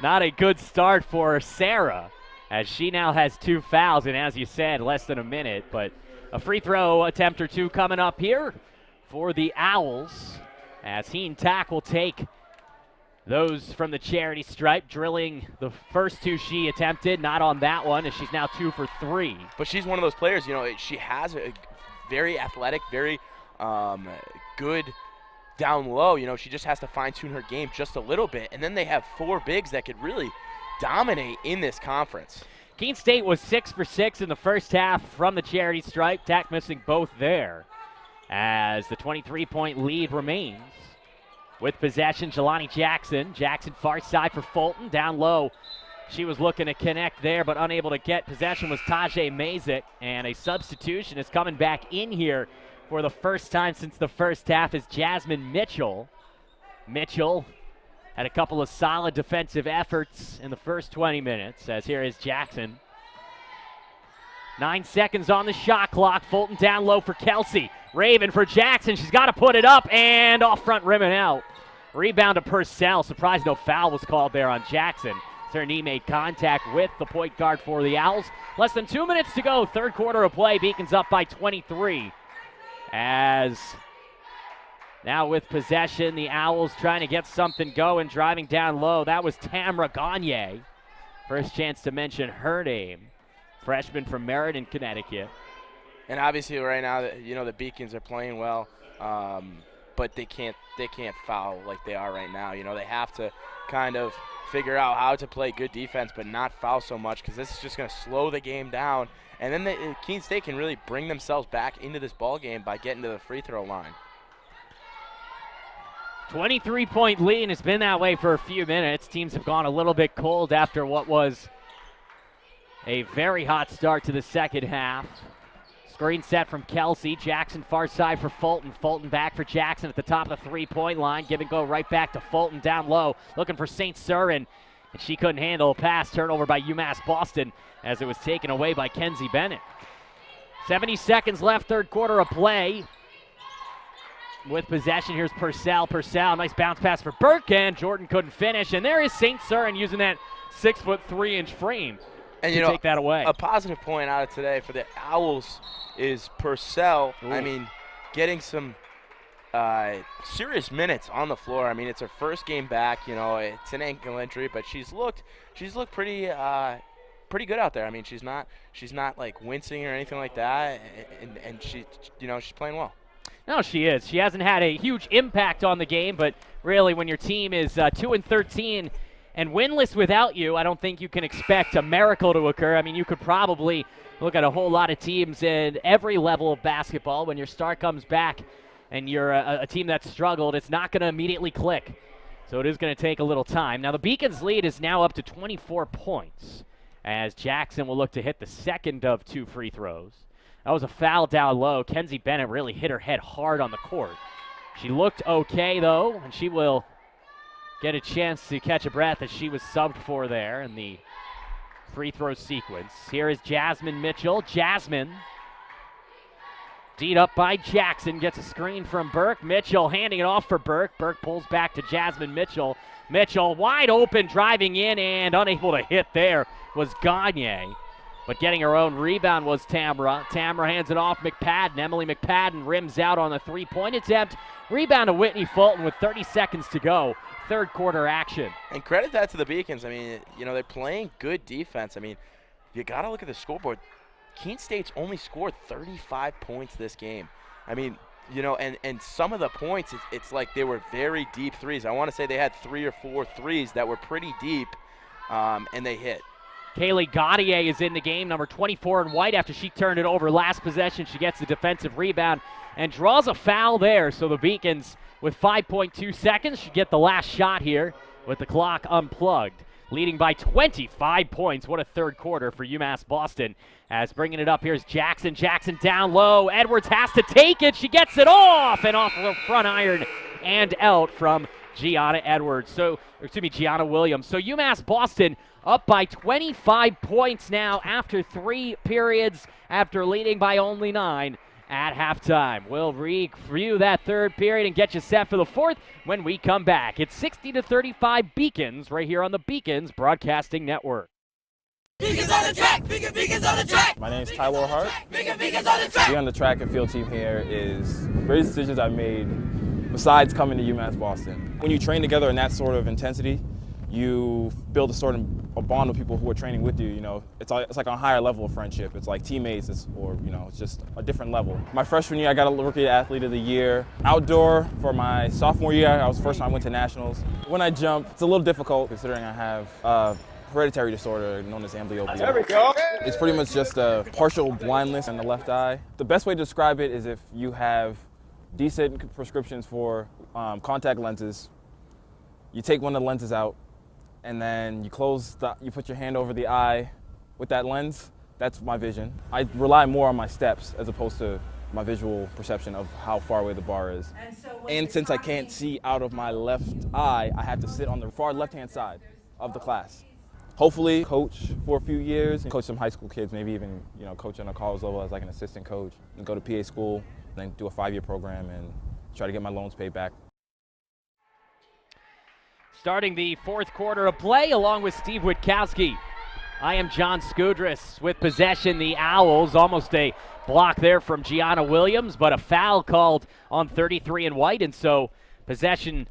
Not a good start for Sarah, as she now has 2 fouls, and as you said, less than a minute. But a free throw attempt or two coming up here for the Owls, as Heen Tak will take those from the charity stripe, drilling the first 2 she attempted, not on that one, as she's now 2 for 3. But she's one of those players, you know, she has a very athletic, very good down low. You know, she just has to fine-tune her game just a little bit. And then they have 4 bigs that could really dominate in this conference. Keene State was 6 for 6 in the first half from the charity stripe. Tak missing both there, as the 23-point lead remains. With possession, Jelani Jackson. Jackson far side for Fulton, down low. She was looking to connect there, but unable to get possession was Tajay Mazik. And a substitution is coming back in here for the first time since the first half is Jasmine Mitchell. Mitchell had a couple of solid defensive efforts in the first 20 minutes, as here is Jackson. 9 seconds on the shot clock. Fulton down low for Kelsey. Raven for Jackson. She's got to put it up, and off front rim and out. Rebound to Purcell. Surprised no foul was called there on Jackson. Her knee made contact with the point guard for the Owls. Less than 2 minutes to go. Third quarter of play. Beacons up by 23. As now with possession, the Owls trying to get something going, driving down low. That was Tamra Gagne. First chance to mention her name. Freshman from Meriden, Connecticut. And obviously right now, you know, the Beacons are playing well, but they can't foul like they are right now. You know, they have to kind of figure out how to play good defense but not foul so much, because this is just going to slow the game down. And then Keene State can really bring themselves back into this ball game by getting to the free throw line. 23-point lead, and it's been that way for a few minutes. Teams have gone a little bit cold after what was a very hot start to the second half. Screen set from Kelsey. Jackson far side for Fulton. Fulton back for Jackson at the top of the three-point line. Give and go right back to Fulton down low. Looking for St. Cyrin, and she couldn't handle a pass. Turnover by UMass Boston as it was taken away by Kenzie Bennett. 70 seconds left, third quarter of play. With possession, here's Purcell. Purcell, nice bounce pass for Burke, and Jordan couldn't finish. And there is St. Cyrin using that 6'3" frame. And to take that away. A positive point out of today for the Owls is Purcell. I mean, getting some serious minutes on the floor. I mean, it's her first game back. You know, it's an ankle injury, but she's looked pretty pretty good out there. I mean, she's not like wincing or anything like that, and she's playing well. No, she is. She hasn't had a huge impact on the game, but really, when your team is 2-13 and winless without you, I don't think you can expect a miracle to occur. I mean, you could probably look at a whole lot of teams in every level of basketball. When your star comes back and you're a team that's struggled, it's not going to immediately click. So it is going to take a little time. Now, the Beacons' lead is now up to 24 points as Jackson will look to hit the second of 2 free throws. That was a foul down low. Kenzie Bennett really hit her head hard on the court. She looked okay, though, and she will get a chance to catch a breath as she was subbed for there in the free throw sequence. Here is Jasmine Mitchell. Jasmine, D'd up by Jackson, gets a screen from Burke. Mitchell handing it off for Burke. Burke pulls back to Jasmine Mitchell. Mitchell wide open, driving in, and unable to hit there was Gagne. But getting her own rebound was Tamra. Tamra hands it off McPadden. Emily McPadden rims out on the three-point attempt. Rebound to Whitney Fulton with 30 seconds to go. Third quarter action. And credit that to the Beacons. I mean, they're playing good defense. I mean, you got to look at the scoreboard. Keene State's only scored 35 points this game. I mean, and some of the points, it's like they were very deep threes. I want to say they had 3 or 4 threes that were pretty deep, and they hit. Kaylee Gaudier is in the game, number 24 in white. After she turned it over last possession, she gets the defensive rebound and draws a foul there. So the Beacons, with 5.2 seconds, should get the last shot here with the clock unplugged. Leading by 25 points. What a third quarter for UMass Boston. As bringing it up, here's Jackson. Jackson down low. Edwards has to take it. She gets it off and off the front iron and out from Gianna Williams. So UMass Boston up by 25 points now after 3 periods, after leading by only 9 at halftime. We'll review that third period and get you set for the fourth when we come back. It's 60-35 Beacons right here on the Beacons Broadcasting Network. Beacons on the track! Beacons on the track! My name is Tyler Hart. Beacons on the track! Being on the track and field team here is the greatest decisions I've made besides coming to UMass Boston. When you train together in that sort of intensity, you build a bond with people who are training with you. It's like a higher level of friendship. It's like teammates, it's just a different level. My freshman year, I got a Rookie Athlete of the Year. Outdoor, for my sophomore year, I was the first time I went to nationals. When I jump, it's a little difficult considering I have a hereditary disorder known as amblyopia. There we go. It's pretty much just a partial blindness in the left eye. The best way to describe it is if you have decent prescriptions for contact lenses, you take one of the lenses out, and then you put your hand over the eye with that lens. That's my vision. I rely more on my steps as opposed to my visual perception of how far away the bar is. And since I can't see out of my left eye, I have to sit on the far left-hand side of the class. Hopefully coach for a few years and coach some high school kids, maybe even coach on a college level as like an assistant coach, and go to PA school, and then do a 5-year program and try to get my loans paid back. Starting the fourth quarter of play along with Steve Witkowski. I am John Skudris with possession. The Owls, almost a block there from Gianna Williams, but a foul called on 33 in white, and so possession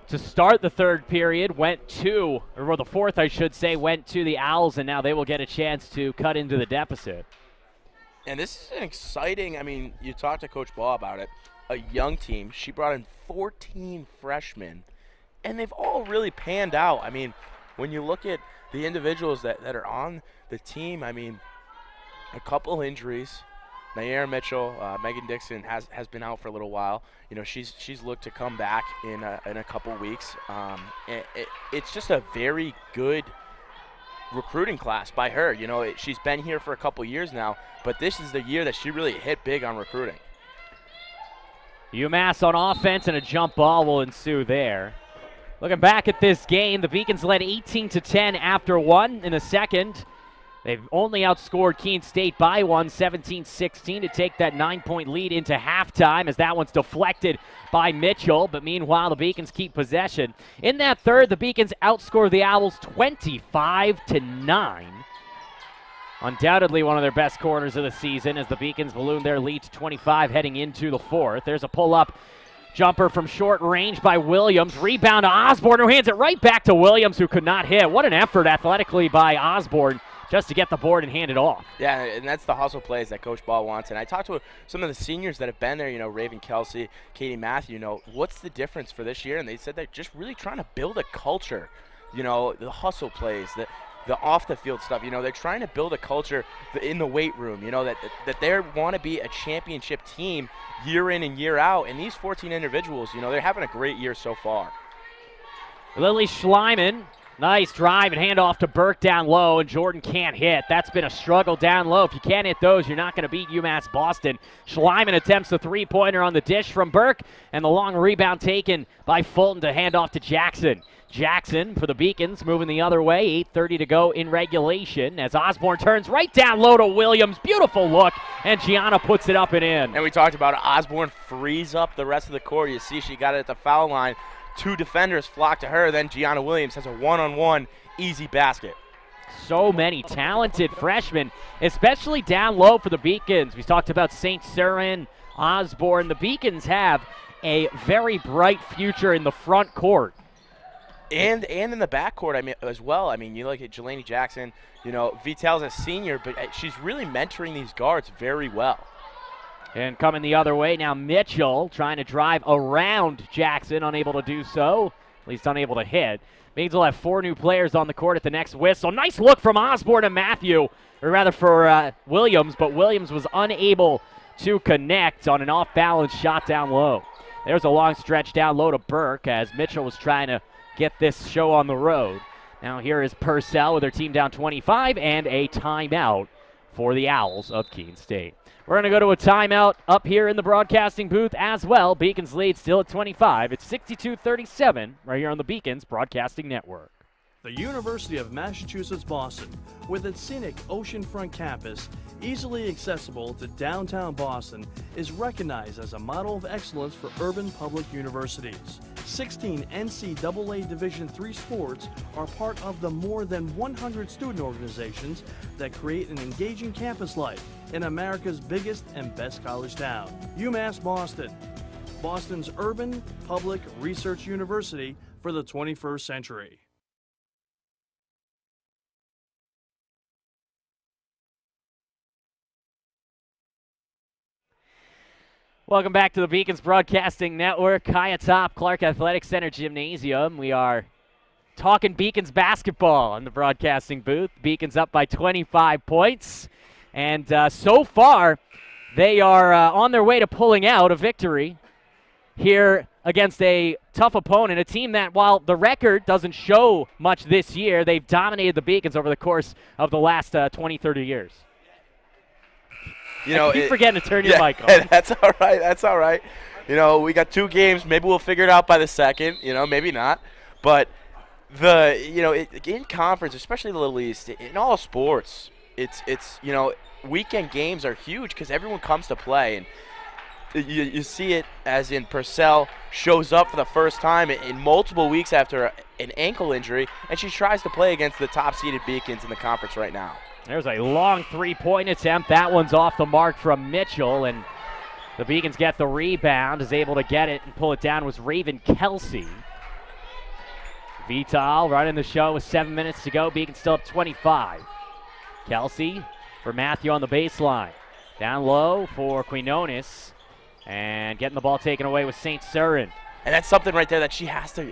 to start the third period went to, or the fourth I should say, went to the Owls, and now they will get a chance to cut into the deficit. And this is an exciting, I mean, you talked to Coach Ball about it, a young team. She brought in 14 freshmen. And they've all really panned out. I mean, when you look at the individuals that are on the team, I mean, a couple injuries. Nair Mitchell, Megan Dixon has been out for a little while. She's looked to come back in a couple weeks. It's just a very good recruiting class by her. She's been here for a couple years now, but this is the year that she really hit big on recruiting. UMass on offense, and a jump ball will ensue there. Looking back at this game, the Beacons led 18-10 after 1 in the second. They've only outscored Keene State by 1, 17-16, to take that 9-point lead into halftime, as that one's deflected by Mitchell. But meanwhile, the Beacons keep possession. In that third, the Beacons outscore the Owls 25-9. Undoubtedly one of their best corners of the season as the Beacons balloon their lead to 25 heading into the fourth. There's a pull-up jumper from short range by Williams. Rebound to Osborne, who hands it right back to Williams, who could not hit. What an effort athletically by Osborne just to get the board and hand it off. Yeah, and that's the hustle plays that Coach Ball wants. And I talked to some of the seniors that have been there, Raven Kelsey, Katie Matthew, what's the difference for this year? And they said they're just really trying to build a culture, the hustle plays, the off the field stuff. They're trying to build a culture in the weight room, that they want to be a championship team year in and year out. And these 14 individuals, they're having a great year so far. Lily Schleiman, nice drive and handoff to Burke down low, and Jordan can't hit. That's been a struggle down low. If you can't hit those, you're not going to beat UMass Boston. Schleiman attempts the three-pointer on the dish from Burke, and the long rebound taken by Fulton to hand off to Jackson. Jackson for the Beacons moving the other way, 8:30 to go in regulation as Osborne turns right down low to Williams. Beautiful look, and Gianna puts it up and in. And we talked about it. Osborne frees up the rest of the court. You see she got it at the foul line. Two defenders flock to her. Then Gianna Williams has a one-on-one easy basket. So many talented freshmen, especially down low for the Beacons. We talked about St. Cyrin, Osborne. The Beacons have a very bright future in the front court. And in the backcourt, as well. You look at Jelani Jackson. Vital's a senior, but she's really mentoring these guards very well. And coming the other way now, Mitchell trying to drive around Jackson, unable to do so, at least unable to hit. Means we'll have 4 new players on the court at the next whistle. Nice look from Osborne and Matthew, or rather for Williams, but Williams was unable to connect on an off-balance shot down low. There's a long stretch down low to Burke as Mitchell was trying to get this show on the road. Now here is Purcell with her team down 25 and a timeout for the Owls of Keene State. We're going to go to a timeout up here in the broadcasting booth as well. Beacons lead still at 25. It's 62-37 right here on the Beacons Broadcasting Network. The University of Massachusetts Boston, with its scenic oceanfront campus, easily accessible to downtown Boston, is recognized as a model of excellence for urban public universities. 16 NCAA Division III sports are part of the more than 100 student organizations that create an engaging campus life in America's biggest and best college town. UMass Boston, Boston's urban public research university for the 21st century. Welcome back to the Beacons Broadcasting Network. High atop Clark Athletic Center Gymnasium. We are talking Beacons basketball in the broadcasting booth. Beacons up by 25 points. And so far, they are on their way to pulling out a victory here against a tough opponent, a team that, while the record doesn't show much this year, they've dominated the Beacons over the course of the last 20, 30 years. I keep forgetting to turn your mic on. That's all right. That's all right. We got 2 games. Maybe we'll figure it out by the second. Maybe not. But in conference, especially the Little East, in all sports, it's weekend games are huge because everyone comes to play, and you see it as in Purcell shows up for the first time in multiple weeks after an ankle injury, and she tries to play against the top-seeded Beacons in the conference right now. There's a long three-point attempt. That one's off the mark from Mitchell, and the Beacons get the rebound, is able to get it and pull it down was Raven Kelsey. Vital running the show with 7 minutes to go. Beacons still up 25. Kelsey for Matthew on the baseline. Down low for Quinones, and getting the ball taken away with St. Cyrin. And that's something right there that she has to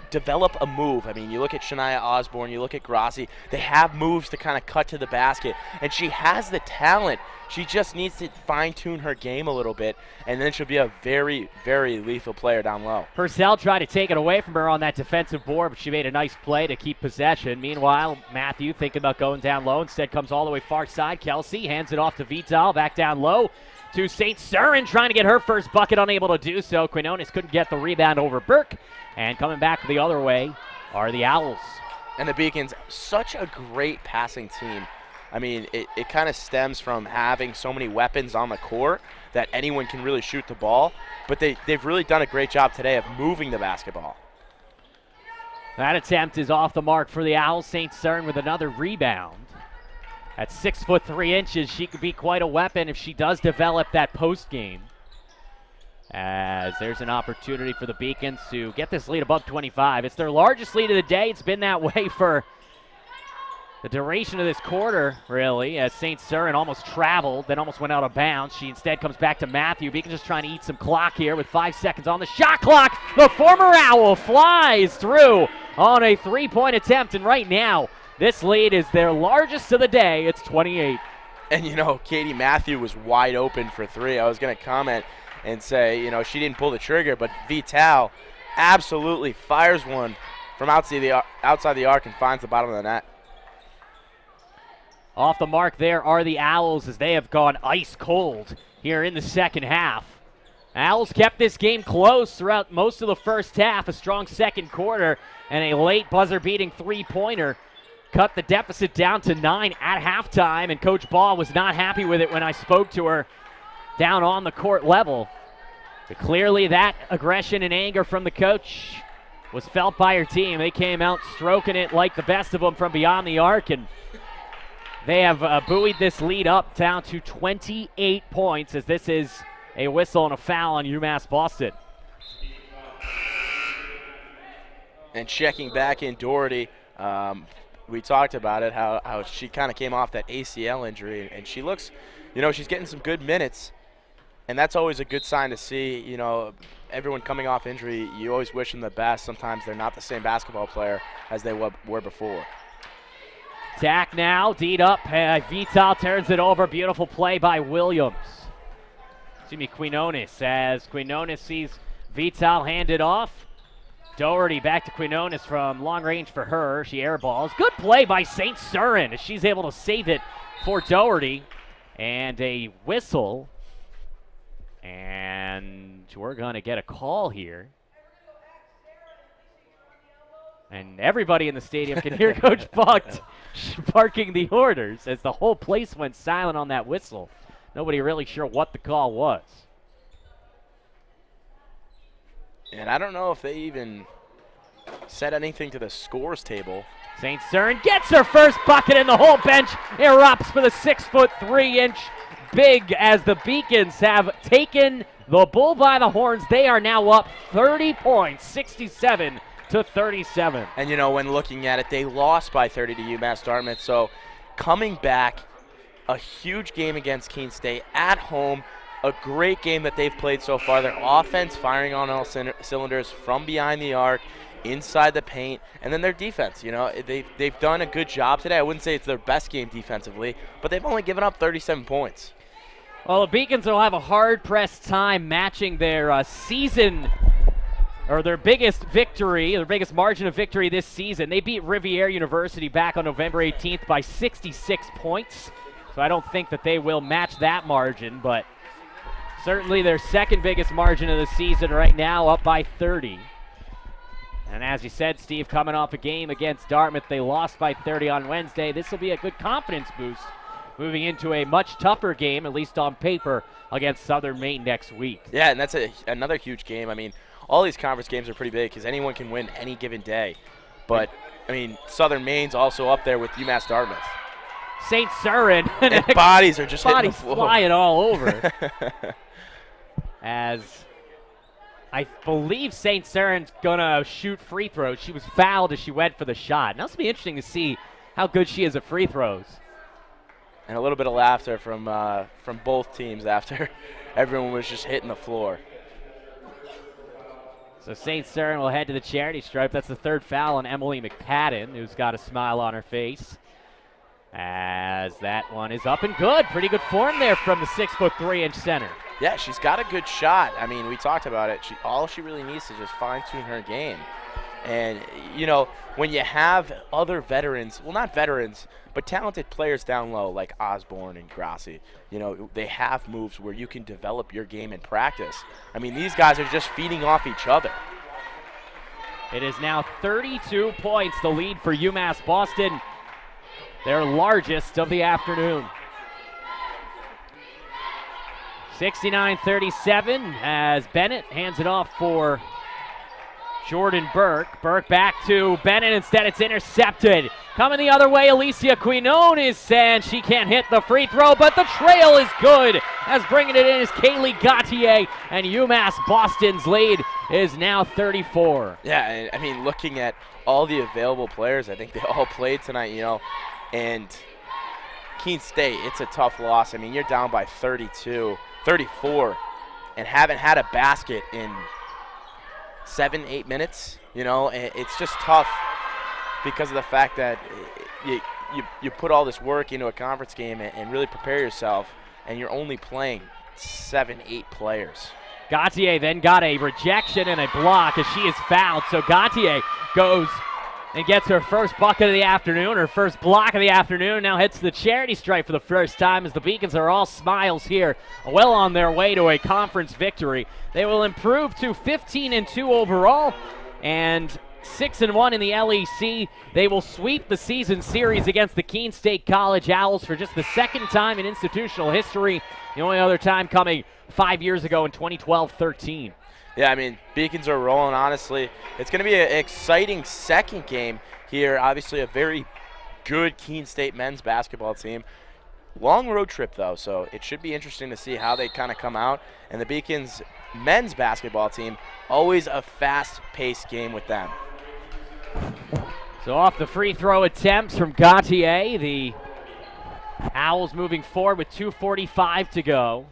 develop a move. You look at Shania Osborne, you look at Grassi. They have moves to kind of cut to the basket, and she has the talent. She just needs to fine-tune her game a little bit, and then she'll be a very, very lethal player down low. Purcell tried to take it away from her on that defensive board, but she made a nice play to keep possession. Meanwhile, Matthew thinking about going down low. Instead comes all the way far side. Kelsey hands it off to Vital, back down low to St. Cyrin, trying to get her first bucket, unable to do so. Quinones couldn't get the rebound over Burke, and coming back the other way are the Owls. And the Beacons, such a great passing team. It kind of stems from having so many weapons on the court that anyone can really shoot the ball, but they've really done a great job today of moving the basketball. That attempt is off the mark for the Owls. St. Cyrin with another rebound. At 6'3", she could be quite a weapon if she does develop that post game. As there's an opportunity for the Beacons to get this lead above 25. It's their largest lead of the day. It's been that way for the duration of this quarter, really, as St. Cyrin almost traveled, then almost went out of bounds. She instead comes back to Matthew. Beacon just trying to eat some clock here with 5 seconds on the shot clock. The former Owl flies through on a three-point attempt, and right now, this lead is their largest of the day. It's 28. And, you know, Katie Matthew was wide open for three. I was going to comment and say, you know, she didn't pull the trigger, but Vital absolutely fires one from outside the arc and finds the bottom of the net. Off the mark there are the Owls as they have gone ice cold here in the second half. Owls kept this game close throughout most of the first half. A strong second quarter and a late buzzer-beating three-pointer cut the deficit down to 9 at halftime, and Coach Ball was not happy with it when I spoke to her down on the court level. But clearly that aggression and anger from the coach was felt by her team. They came out stroking it like the best of them from beyond the arc, and they have buoyed this lead up down to 28 points as this is a whistle and a foul on UMass Boston. And checking back in Doherty, we talked about it, how she kind of came off that ACL injury, and she looks, you know, she's getting some good minutes, and that's always a good sign to see. You know, everyone coming off injury, you always wish them the best. Sometimes they're not the same basketball player as they were before. Attack now, D'd up, Vital turns it over, beautiful play by Williams. Quinones, as Quinones sees Vital hand it off. Doherty back to Quinones from long range for her. She airballs. Good play by St. Cyrin as she's able to save it for Doherty. And a whistle. And we're going to get a call here. And everybody in the stadium can hear Coach Buck barking the orders as the whole place went silent on that whistle. Nobody really sure what the call was. And I don't know if they even said anything to the scores table. St. Cyrin gets her first bucket, and the whole bench erupts for the 6'3" big as the Beacons have taken the bull by the horns. They are now up 30 points, 67-37. And, you know, when looking at it, they lost by 30 to UMass Dartmouth. So coming back, a huge game against Keene State at home, a great game that they've played so far. Their offense firing on all cylinders from behind the arc, inside the paint, and then their defense. You know, they've done a good job today. I wouldn't say it's their best game defensively, but they've only given up 37 points. Well, the Beacons will have a hard-pressed time matching their season, or their biggest victory, their biggest margin of victory this season. They beat Rivier University back on November 18th by 66 points. So I don't think that they will match that margin, but certainly their second biggest margin of the season right now, up by 30. And as you said, Steve, coming off a game against Dartmouth, they lost by 30 on Wednesday. This will be a good confidence boost moving into a much tougher game, at least on paper, against Southern Maine next week. Yeah, and that's another huge game. I mean, all these conference games are pretty big because anyone can win any given day. But, I mean, Southern Maine's also up there with UMass Dartmouth. St. Cyrin. And bodies are just hitting the floor. Flying all over. As I believe St. Cyrin's going to shoot free throws. She was fouled as she went for the shot. Now, it's going to be interesting to see how good she is at free throws. And a little bit of laughter from both teams after everyone was just hitting the floor. So St. Cyrin will head to the charity stripe. That's the third foul on Emily McPadden, who's got a smile on her face. As that one is up and good. Pretty good form there from the 6'3" center. Yeah, she's got a good shot. I mean, we talked about it. All she really needs to just fine-tune her game. And, you know, when you have other veterans, well, not veterans, but talented players down low like Osborne and Grassi, you know, they have moves where you can develop your game in practice. I mean, these guys are just feeding off each other. It is now 32 points, the lead for UMass Boston, their largest of the afternoon. 69-37 as Bennett hands it off for Jordan Burke. Burke back to Bennett. Instead, it's intercepted. Coming the other way, Alicia Quinones, and she can't hit the free throw, but the trail is good. As bringing it in is Kaylee Gautier, and UMass Boston's lead is now 34. Yeah, I mean, looking at all the available players, I think they all played tonight, and Keene State, it's a tough loss. I mean, you're down by 32, 34, and haven't had a basket in 7-8 minutes. It's just tough because of the fact that you put all this work into a conference game and really prepare yourself, and you're only playing 7-8 players. Gautier then got a rejection and a block as she is fouled. So Gautier goes and gets her first bucket of the afternoon, her first block of the afternoon. Now hits the charity stripe for the first time as the Beacons are all smiles here, well on their way to a conference victory. They will improve to 15-2 overall and 6-1 in the LEC. They will sweep the season series against the Keene State College Owls for just the second time in institutional history. The only other time coming 5 years ago in 2012-13. Yeah, I mean, Beacons are rolling, honestly. It's going to be an exciting second game here. Obviously, a very good Keene State men's basketball team. Long road trip, though, so it should be interesting to see how they kind of come out. And the Beacons men's basketball team, always a fast-paced game with them. So off the free throw attempts from Gautier, the Owls moving forward with 2:45 to go.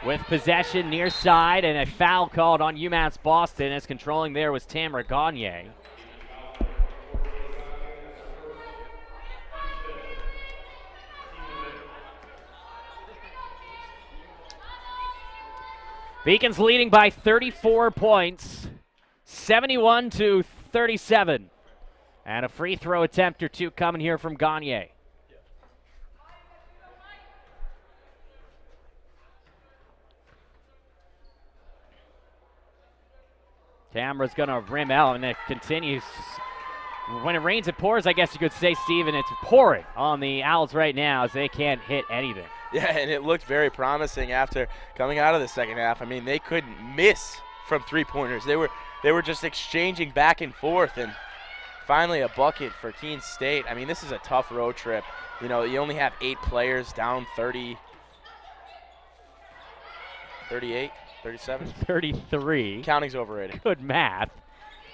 With possession near side and a foul called on UMass Boston, as controlling there was Tamara Gagne. Beacons leading by 34 points, 71-37. And a free throw attempt or two coming here from Gagne. Tamara's going to rim out, and it continues. When it rains, it pours, I guess you could say, Steven. It's pouring on the Owls right now as they can't hit anything. Yeah, and it looked very promising after coming out of the second half. I mean, they couldn't miss from three-pointers. They were just exchanging back and forth, and finally a bucket for Keene State. I mean, this is a tough road trip. You only have 8 players down 30, 38. 37? 33. Counting's overrated. Good math.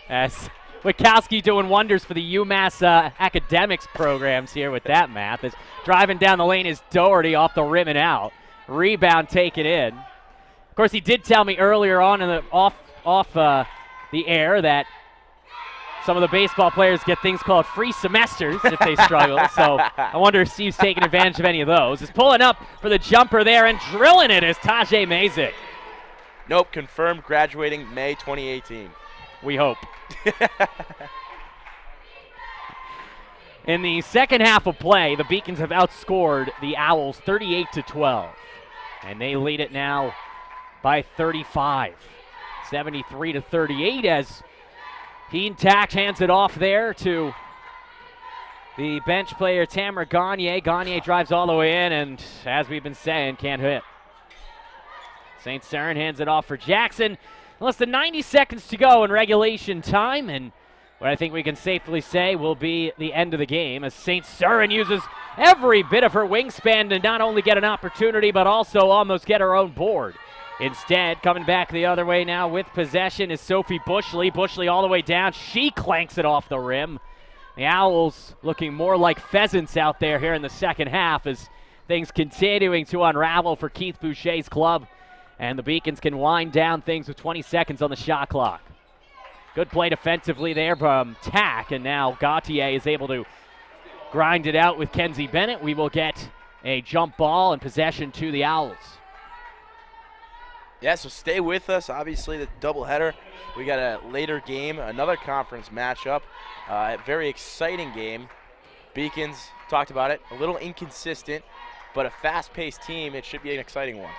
As Wachowski doing wonders for the UMass academics programs here with that math. As driving down the lane is Doherty off the rim and out. Rebound taken in. Of course, he did tell me earlier on in the off the air that some of the baseball players get things called free semesters if they struggle. So I wonder if Steve's taking advantage of any of those. He's pulling up for the jumper there and drilling it is Tajay Mazik. Nope, confirmed graduating May 2018. We hope. In the second half of play, the Beacons have outscored the Owls 38-12. And they lead it now by 35. 73-38 as Keene Tack hands it off there to the bench player Tamara Gagne. Gagne drives all the way in and, as we've been saying, can't hit. St. Cyran hands it off for Jackson. Less than 90 seconds to go in regulation time, and what I think we can safely say will be the end of the game as St. Cyran uses every bit of her wingspan to not only get an opportunity but also almost get her own board. Instead, coming back the other way now with possession is Sophie Bushley. Bushley all the way down. She clanks it off the rim. The Owls looking more like pheasants out there here in the second half as things continuing to unravel for Keith Boucher's club. And the Beacons can wind down things with 20 seconds on the shot clock. Good play defensively there from Tack, and now Gautier is able to grind it out with Kenzie Bennett. We will get a jump ball and possession to the Owls. Yeah, so stay with us. Obviously, the doubleheader. We got a later game, another conference matchup. A very exciting game. Beacons, talked about it, a little inconsistent, but a fast-paced team. It should be an exciting one.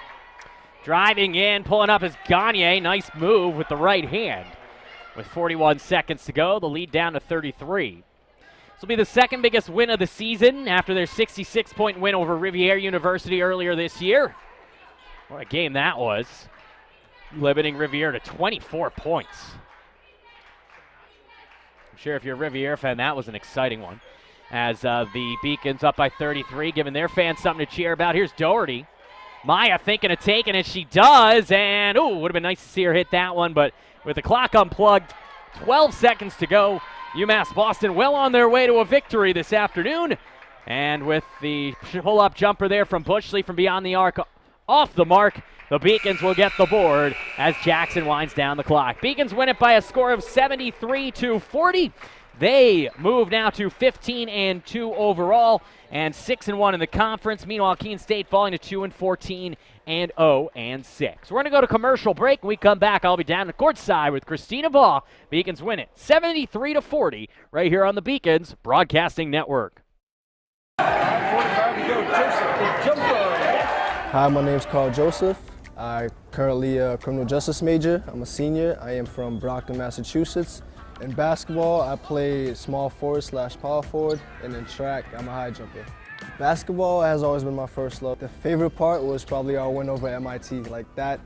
Driving in, pulling up is Gagne. Nice move with the right hand. With 41 seconds to go, the lead down to 33. This will be the second biggest win of the season after their 66-point win over Rivier University earlier this year. What a game that was. Limiting Riviera to 24 points. I'm sure if you're a Riviera fan, that was an exciting one. As the Beacons up by 33, giving their fans something to cheer about. Here's Doherty. Maya thinking of taking it. She does. And, ooh, would have been nice to see her hit that one. But with the clock unplugged, 12 seconds to go. UMass Boston well on their way to a victory this afternoon. And with the pull-up jumper there from Bushley from beyond the arc off the mark, the Beacons will get the board as Jackson winds down the clock. Beacons win it by a score of 73-40. They move now to 15-2 overall and 6-1 in the conference. Meanwhile, Keene State falling to 2-14 and 0-6. We're going to go to commercial break. When we come back, I'll be down the court side with Christina Baugh. Beacons win it 73-40 right here on the Beacons Broadcasting Network. Hi, my name's Carl Joseph. I'm currently a criminal justice major. I'm a senior. I am from Brockton, Massachusetts. In basketball, I play small forward / power forward, and in track, I'm a high jumper. Basketball has always been my first love. The favorite part was probably our win over MIT. Like that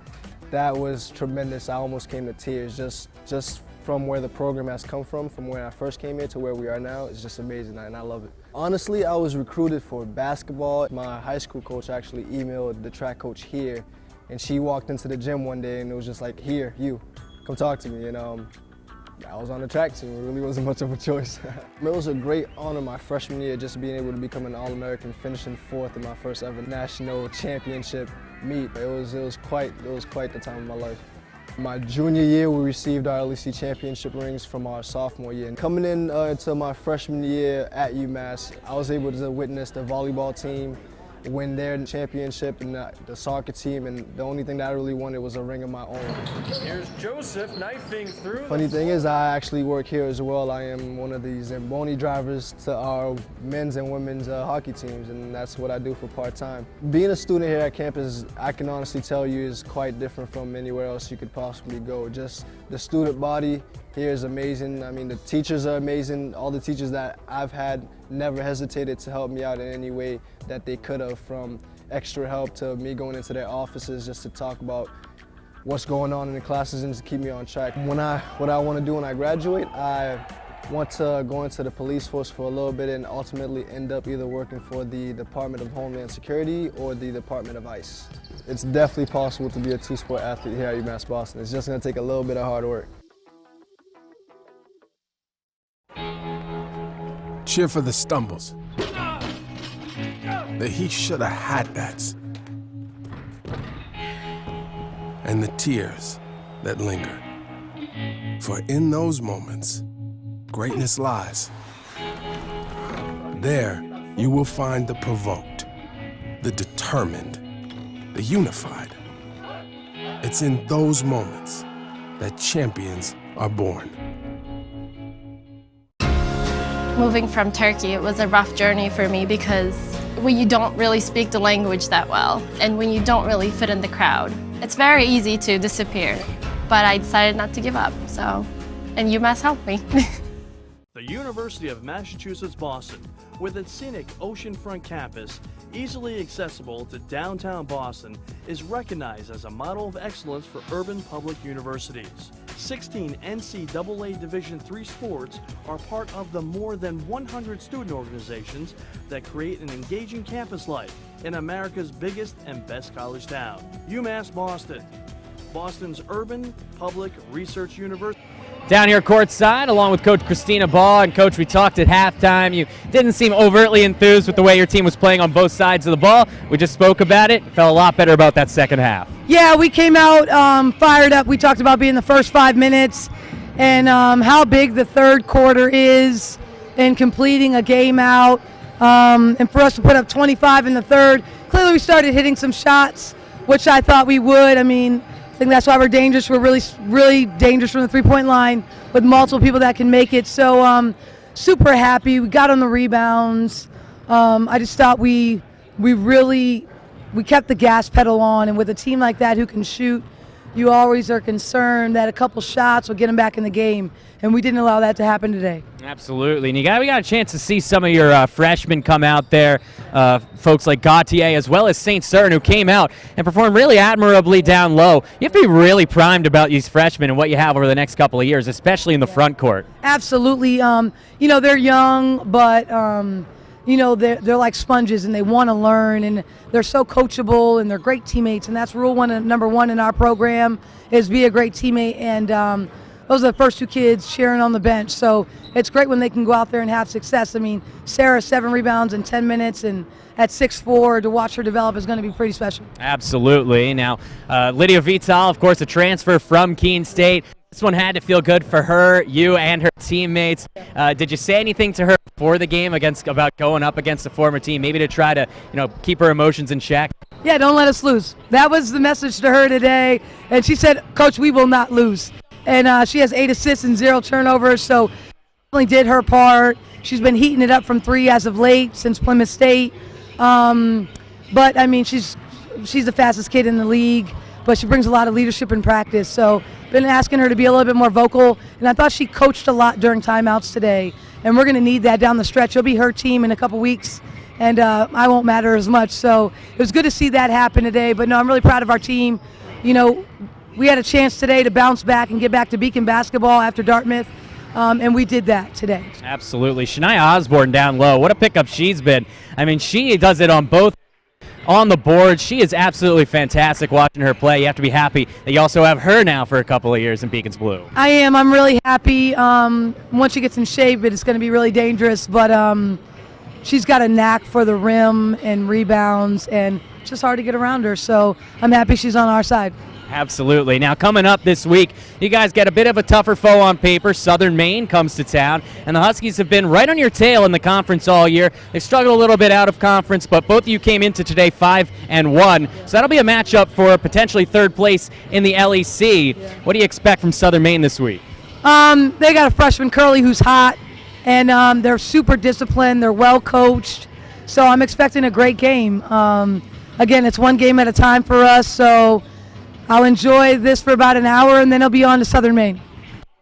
was tremendous. I almost came to tears just from where the program has come from when I first came here to where we are now. It's just amazing, and I love it. Honestly, I was recruited for basketball. My high school coach actually emailed the track coach here, and she walked into the gym one day and it was just like, here, you, come talk to me. And I was on the track team. It really wasn't much of a choice. It was a great honor my freshman year, just being able to become an All-American, finishing 4th in my first ever national championship meet. It was quite the time of my life. My junior year, we received our LEC championship rings from our sophomore year. And coming in into my freshman year at UMass, I was able to witness the volleyball team win their championship and the soccer team, and the only thing that I really wanted was a ring of my own. Here's Joseph knifing through. Funny thing is, I actually work here as well. I am one of the Zamboni drivers to our men's and women's hockey teams, and that's what I do for part-time. Being a student here at campus, I can honestly tell you, is quite different from anywhere else you could possibly go. Just the student body here is amazing. I mean, the teachers are amazing. All the teachers that I've had never hesitated to help me out in any way that they could have, from extra help to me going into their offices just to talk about what's going on in the classes and just keep me on track. What I want to do when I graduate, I want to go into the police force for a little bit and ultimately end up either working for the Department of Homeland Security or the Department of ICE. It's definitely possible to be a two-sport athlete here at UMass Boston. It's just going to take a little bit of hard work. Cheer for the stumbles. The he shoulda had that's. And the tears that linger. For in those moments, greatness lies. There, you will find the provoked, the determined, the unified. It's in those moments that champions are born. Moving from Turkey, it was a rough journey for me because when you don't really speak the language that well and when you don't really fit in the crowd, it's very easy to disappear. But I decided not to give up, and UMass helped me. The University of Massachusetts Boston, with its scenic oceanfront campus, easily accessible to downtown Boston, is recognized as a model of excellence for urban public universities. 16 NCAA Division III sports are part of the more than 100 student organizations that create an engaging campus life in America's biggest and best college town. UMass Boston, Boston's urban public research university. Down here courtside, along with Coach Christina Baugh. And Coach, we talked at halftime. You didn't seem overtly enthused with the way your team was playing on both sides of the ball. We just spoke about it. Felt a lot better about that second half. Yeah, we came out fired up. We talked about being the first 5 minutes and how big the third quarter is and completing a game out. And for us to put up 25 in the third, clearly we started hitting some shots, which I thought we would. I mean, I think that's why we're dangerous. We're really dangerous from the three-point line with multiple people that can make it. So super happy. We got on the rebounds. I just thought we kept the gas pedal on, and with a team like that who can shoot you always are concerned that a couple shots will get them back in the game, and we didn't allow that to happen today. Absolutely. And we got a chance to see some of your freshmen come out there, folks like Gautier as well as St. Certain, who came out and performed really admirably down low. You have to be really primed about these freshmen and what you have over the next couple of years, especially in the front court. Absolutely. They're young, but they're like sponges, and they want to learn, and they're so coachable, and they're great teammates, and that's number one in our program is be a great teammate. And those are the first two kids cheering on the bench, so it's great when they can go out there and have success. I mean, Sarah, 7 rebounds in 10 minutes, and at 6'4", to watch her develop is going to be pretty special. Absolutely. Now, Lydia Vital, of course, a transfer from Keene State. This one had to feel good for her, you, and her teammates. Did you say anything to her before the game about going up against a former team, maybe to try to keep her emotions in check? Yeah, don't let us lose. That was the message to her today, and she said, "Coach, we will not lose." And she has 8 assists and 0 turnovers, so definitely did her part. She's been heating it up from 3 as of late since Plymouth State. But I mean, she's the fastest kid in the league, but she brings a lot of leadership and practice. So been asking her to be a little bit more vocal, and I thought she coached a lot during timeouts today, and we're going to need that down the stretch. It'll be her team in a couple weeks, and I won't matter as much. So it was good to see that happen today. But no, I'm really proud of our team. We had a chance today to bounce back and get back to Beacon basketball after Dartmouth, and we did that today. Absolutely. Shania Osborne down low. What a pickup she's been. I mean, she does it on both on the board. She is absolutely fantastic watching her play. You have to be happy that you also have her now for a couple of years in Beacon's Blue. I am. I'm really happy. Once she gets in shape, it's going to be really dangerous, but she's got a knack for the rim and rebounds, and it's just hard to get around her, so I'm happy she's on our side. Absolutely. Now, coming up this week, you guys get a bit of a tougher foe on paper. Southern Maine comes to town, and the Huskies have been right on your tail in the conference all year. They struggled a little bit out of conference, but both of you came into today 5-1. So that'll be a matchup for potentially third place in the LEC. Yeah. What do you expect from Southern Maine this week? They got a freshman, Curly, who's hot, and they're super disciplined. They're well coached, so I'm expecting a great game. Again, it's one game at a time for us, so I'll enjoy this for about an hour, and then I'll be on to Southern Maine.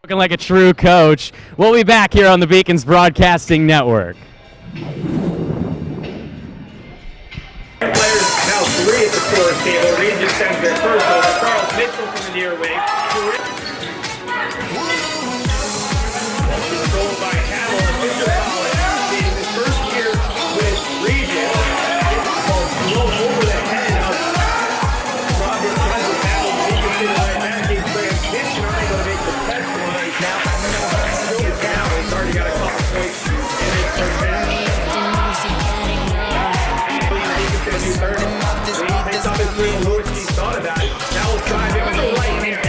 Looking like a true coach. We'll be back here on the Beacons Broadcasting Network. Players now 3 at the scorer's table. Rangers sends their first over. Charles Mitchell from the near wing. Goal by Hamill and Bishop College. In his first year with Regis. Low over the head of Robert Kessel. To the right back in transition, are able to make the test line. Now, still down. He's already got a couple points in his first half. He takes up his three. Lewis, he thought of that. Now we'll drive him in the right hand.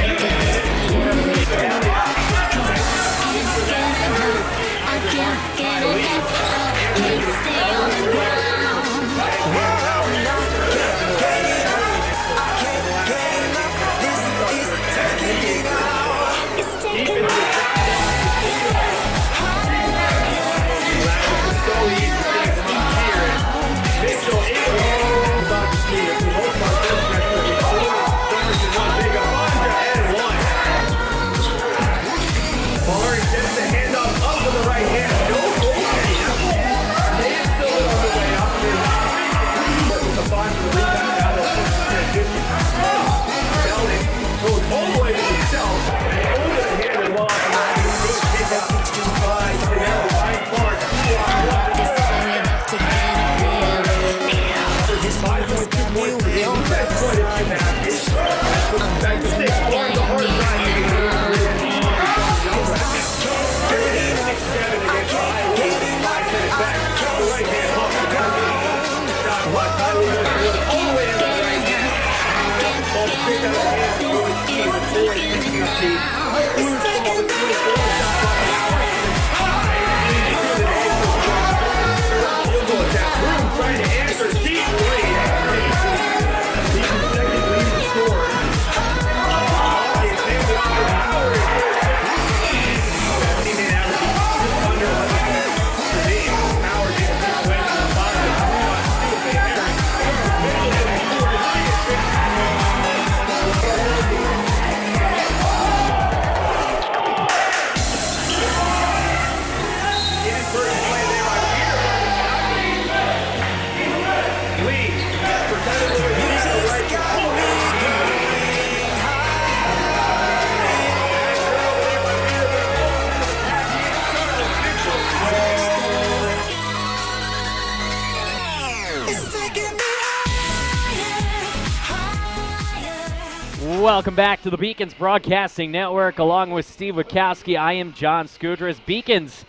welcome back to the Beacons Broadcasting Network. Along with Steve Wachowski, I am John Scudras. Beacons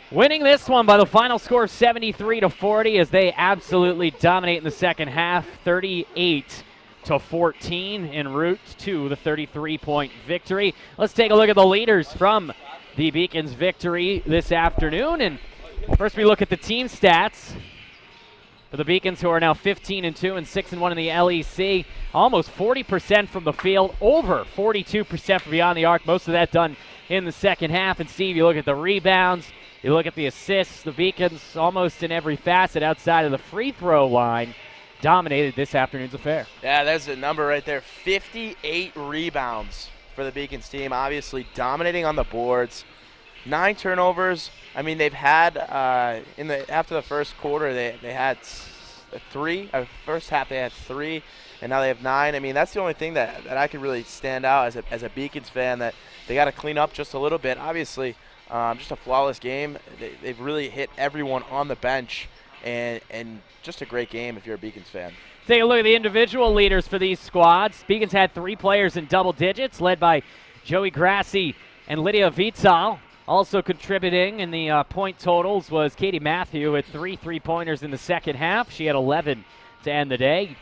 winning this one by the final score of 73-40 as they absolutely dominate in the second half, 38-14 en route to the 33-point victory. Let's take a look at the leaders from the Beacons victory this afternoon. And first we look at the team stats for the Beacons, who are now 15-2 and 6-1 in the LEC. Almost 40% from the field, over 42% from beyond the arc. Most of that done in the second half. And Steve, you look at the rebounds, you look at the assists. The Beacons, almost in every facet outside of the free throw line, dominated this afternoon's affair. Yeah, there's a number right there. 58 rebounds for the Beacons team. Obviously dominating on the boards. 9 turnovers. I mean, they've had after the first quarter they had 3. First half they had 3, and now they have 9. I mean, that's the only thing that I could really stand out as a Beacons fan, that they got to clean up just a little bit. Obviously, just a flawless game. They've really hit everyone on the bench, and just a great game if you're a Beacons fan. Take a look at the individual leaders for these squads. Beacons had 3 players in double digits, led by Joey Grassi and Lydia Vital. Also contributing in the point totals was Katie Matthew at 3 3-pointers in the second half. She had 11 to end the day.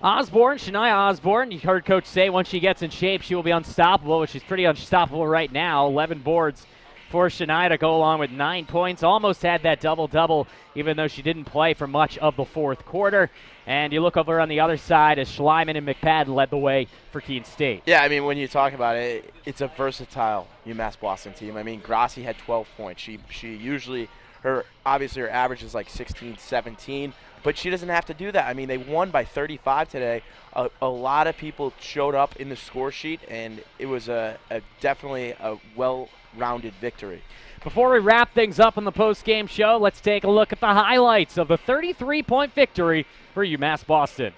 Shania Osborne, you heard Coach say once she gets in shape, she will be unstoppable, which she's pretty unstoppable right now. 11 boards for Shania to go along with 9 points. Almost had that double-double, even though she didn't play for much of the fourth quarter. And you look over on the other side as Schleiman and McPadden led the way for Keene State. Yeah, I mean, when you talk about it, it's a versatile UMass Boston team. I mean, Grassi had 12 points. She usually, obviously her average is like 16, 17, but she doesn't have to do that. I mean, they won by 35 today. A lot of people showed up in the score sheet, and it was definitely a well-rounded victory. Before we wrap things up on the post-game show, let's take a look at the highlights of the 33-point victory for UMass Boston.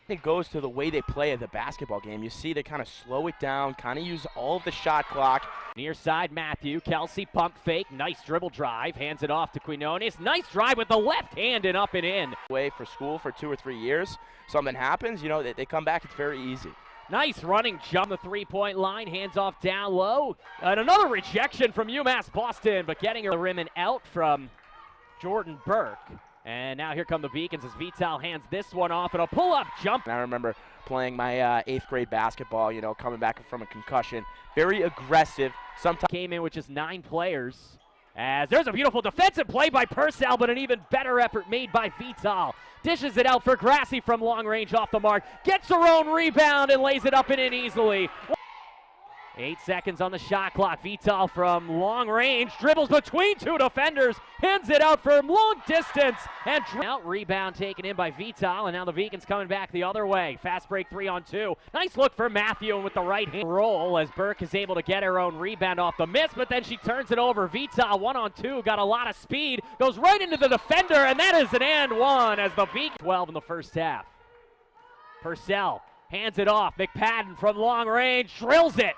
It goes to the way they play the basketball game. You see they kind of slow it down, kind of use all of the shot clock. Near side, Matthew. Kelsey pump fake. Nice dribble drive. Hands it off to Quinones. Nice drive with the left hand and up and in. Way for school for 2 or 3 years. Something happens, you know, they come back. It's very easy. Nice running jump, the 3-point line, hands off down low. And another rejection from UMass Boston, but getting her the rim and out from Jordan Burke. And now here come the Beacons as Vital hands this one off and a pull-up jump. I remember playing my 8th grade basketball, you know, coming back from a concussion. Very aggressive. Sometimes came in with just 9 players. As there's a beautiful defensive play by Purcell, but an even better effort made by Vital. Dishes it out for Grassi from long range off the mark. Gets her own rebound and lays it up and in easily. 8 seconds on the shot clock. Vital from long range dribbles between 2 defenders, hands it out for long distance, and out. Rebound taken in by Vital, and now the Beacons coming back the other way. Fast break 3-on-2. Nice look for Matthew, and with the right hand roll as Burke is able to get her own rebound off the miss, but then she turns it over. Vital 1-on-2, got a lot of speed, goes right into the defender, and that is an and one as the Beacons 12 in the first half. Purcell hands it off. McPadden from long range drills it.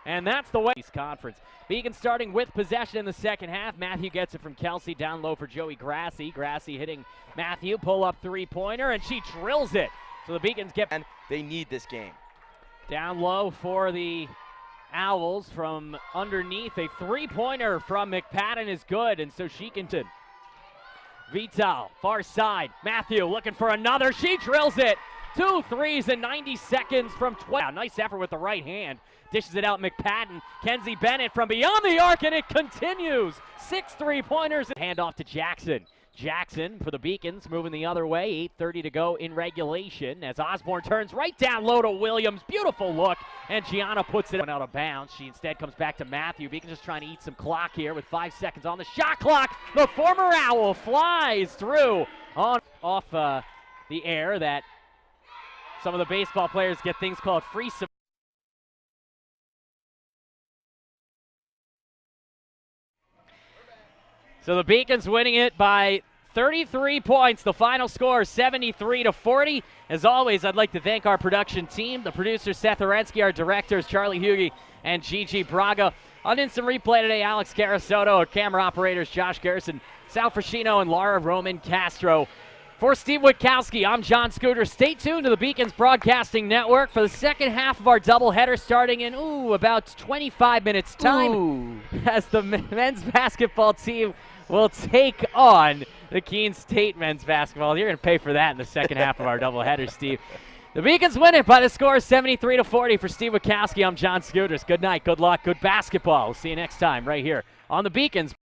And that's the way. Conference. Beacons starting with possession in the second half. Matthew gets it from Kelsey down low for Joey Grassi. Grassi hitting Matthew, pull up 3-pointer, and she drills it. So the Beacons get. And they need this game. Down low for the Owls from underneath. A 3-pointer from McPadden is good, and so she can. Vital, far side. Matthew looking for another. She drills it. 2 threes in 90 seconds from 12. Nice effort with the right hand. Dishes it out McPadden. Kenzie Bennett from beyond the arc, and it continues. 6 3-pointers. Hand off to Jackson. Jackson for the Beacons moving the other way. 8:30 to go in regulation as Osborne turns right down low to Williams. Beautiful look, and Gianna puts it out of bounds. She instead comes back to Matthew. Beacons just trying to eat some clock here with 5 seconds on the shot clock. The former Owl flies through off the air. That some of the baseball players get things called free. So the Beacons winning it by 33 points. The final score 73-40. As always, I'd like to thank our production team, the producer Seth Orensky, our directors Charlie Hughey and Gigi Braga. On instant replay today, Alex Carasoto, our camera operators Josh Garrison, Sal Frascino, and Laura Roman Castro. For Steve Witkowski, I'm John Scooter. Stay tuned to the Beacons Broadcasting Network for the second half of our doubleheader starting in, about 25 minutes time as the men's basketball team will take on the Keene State men's basketball. You're going to pay for that in the second half of our doubleheader, Steve. The Beacons win it by the score of 73-40. For Steve Witkowski, I'm John Scooters. Good night, good luck, good basketball. We'll see you next time right here on the Beacons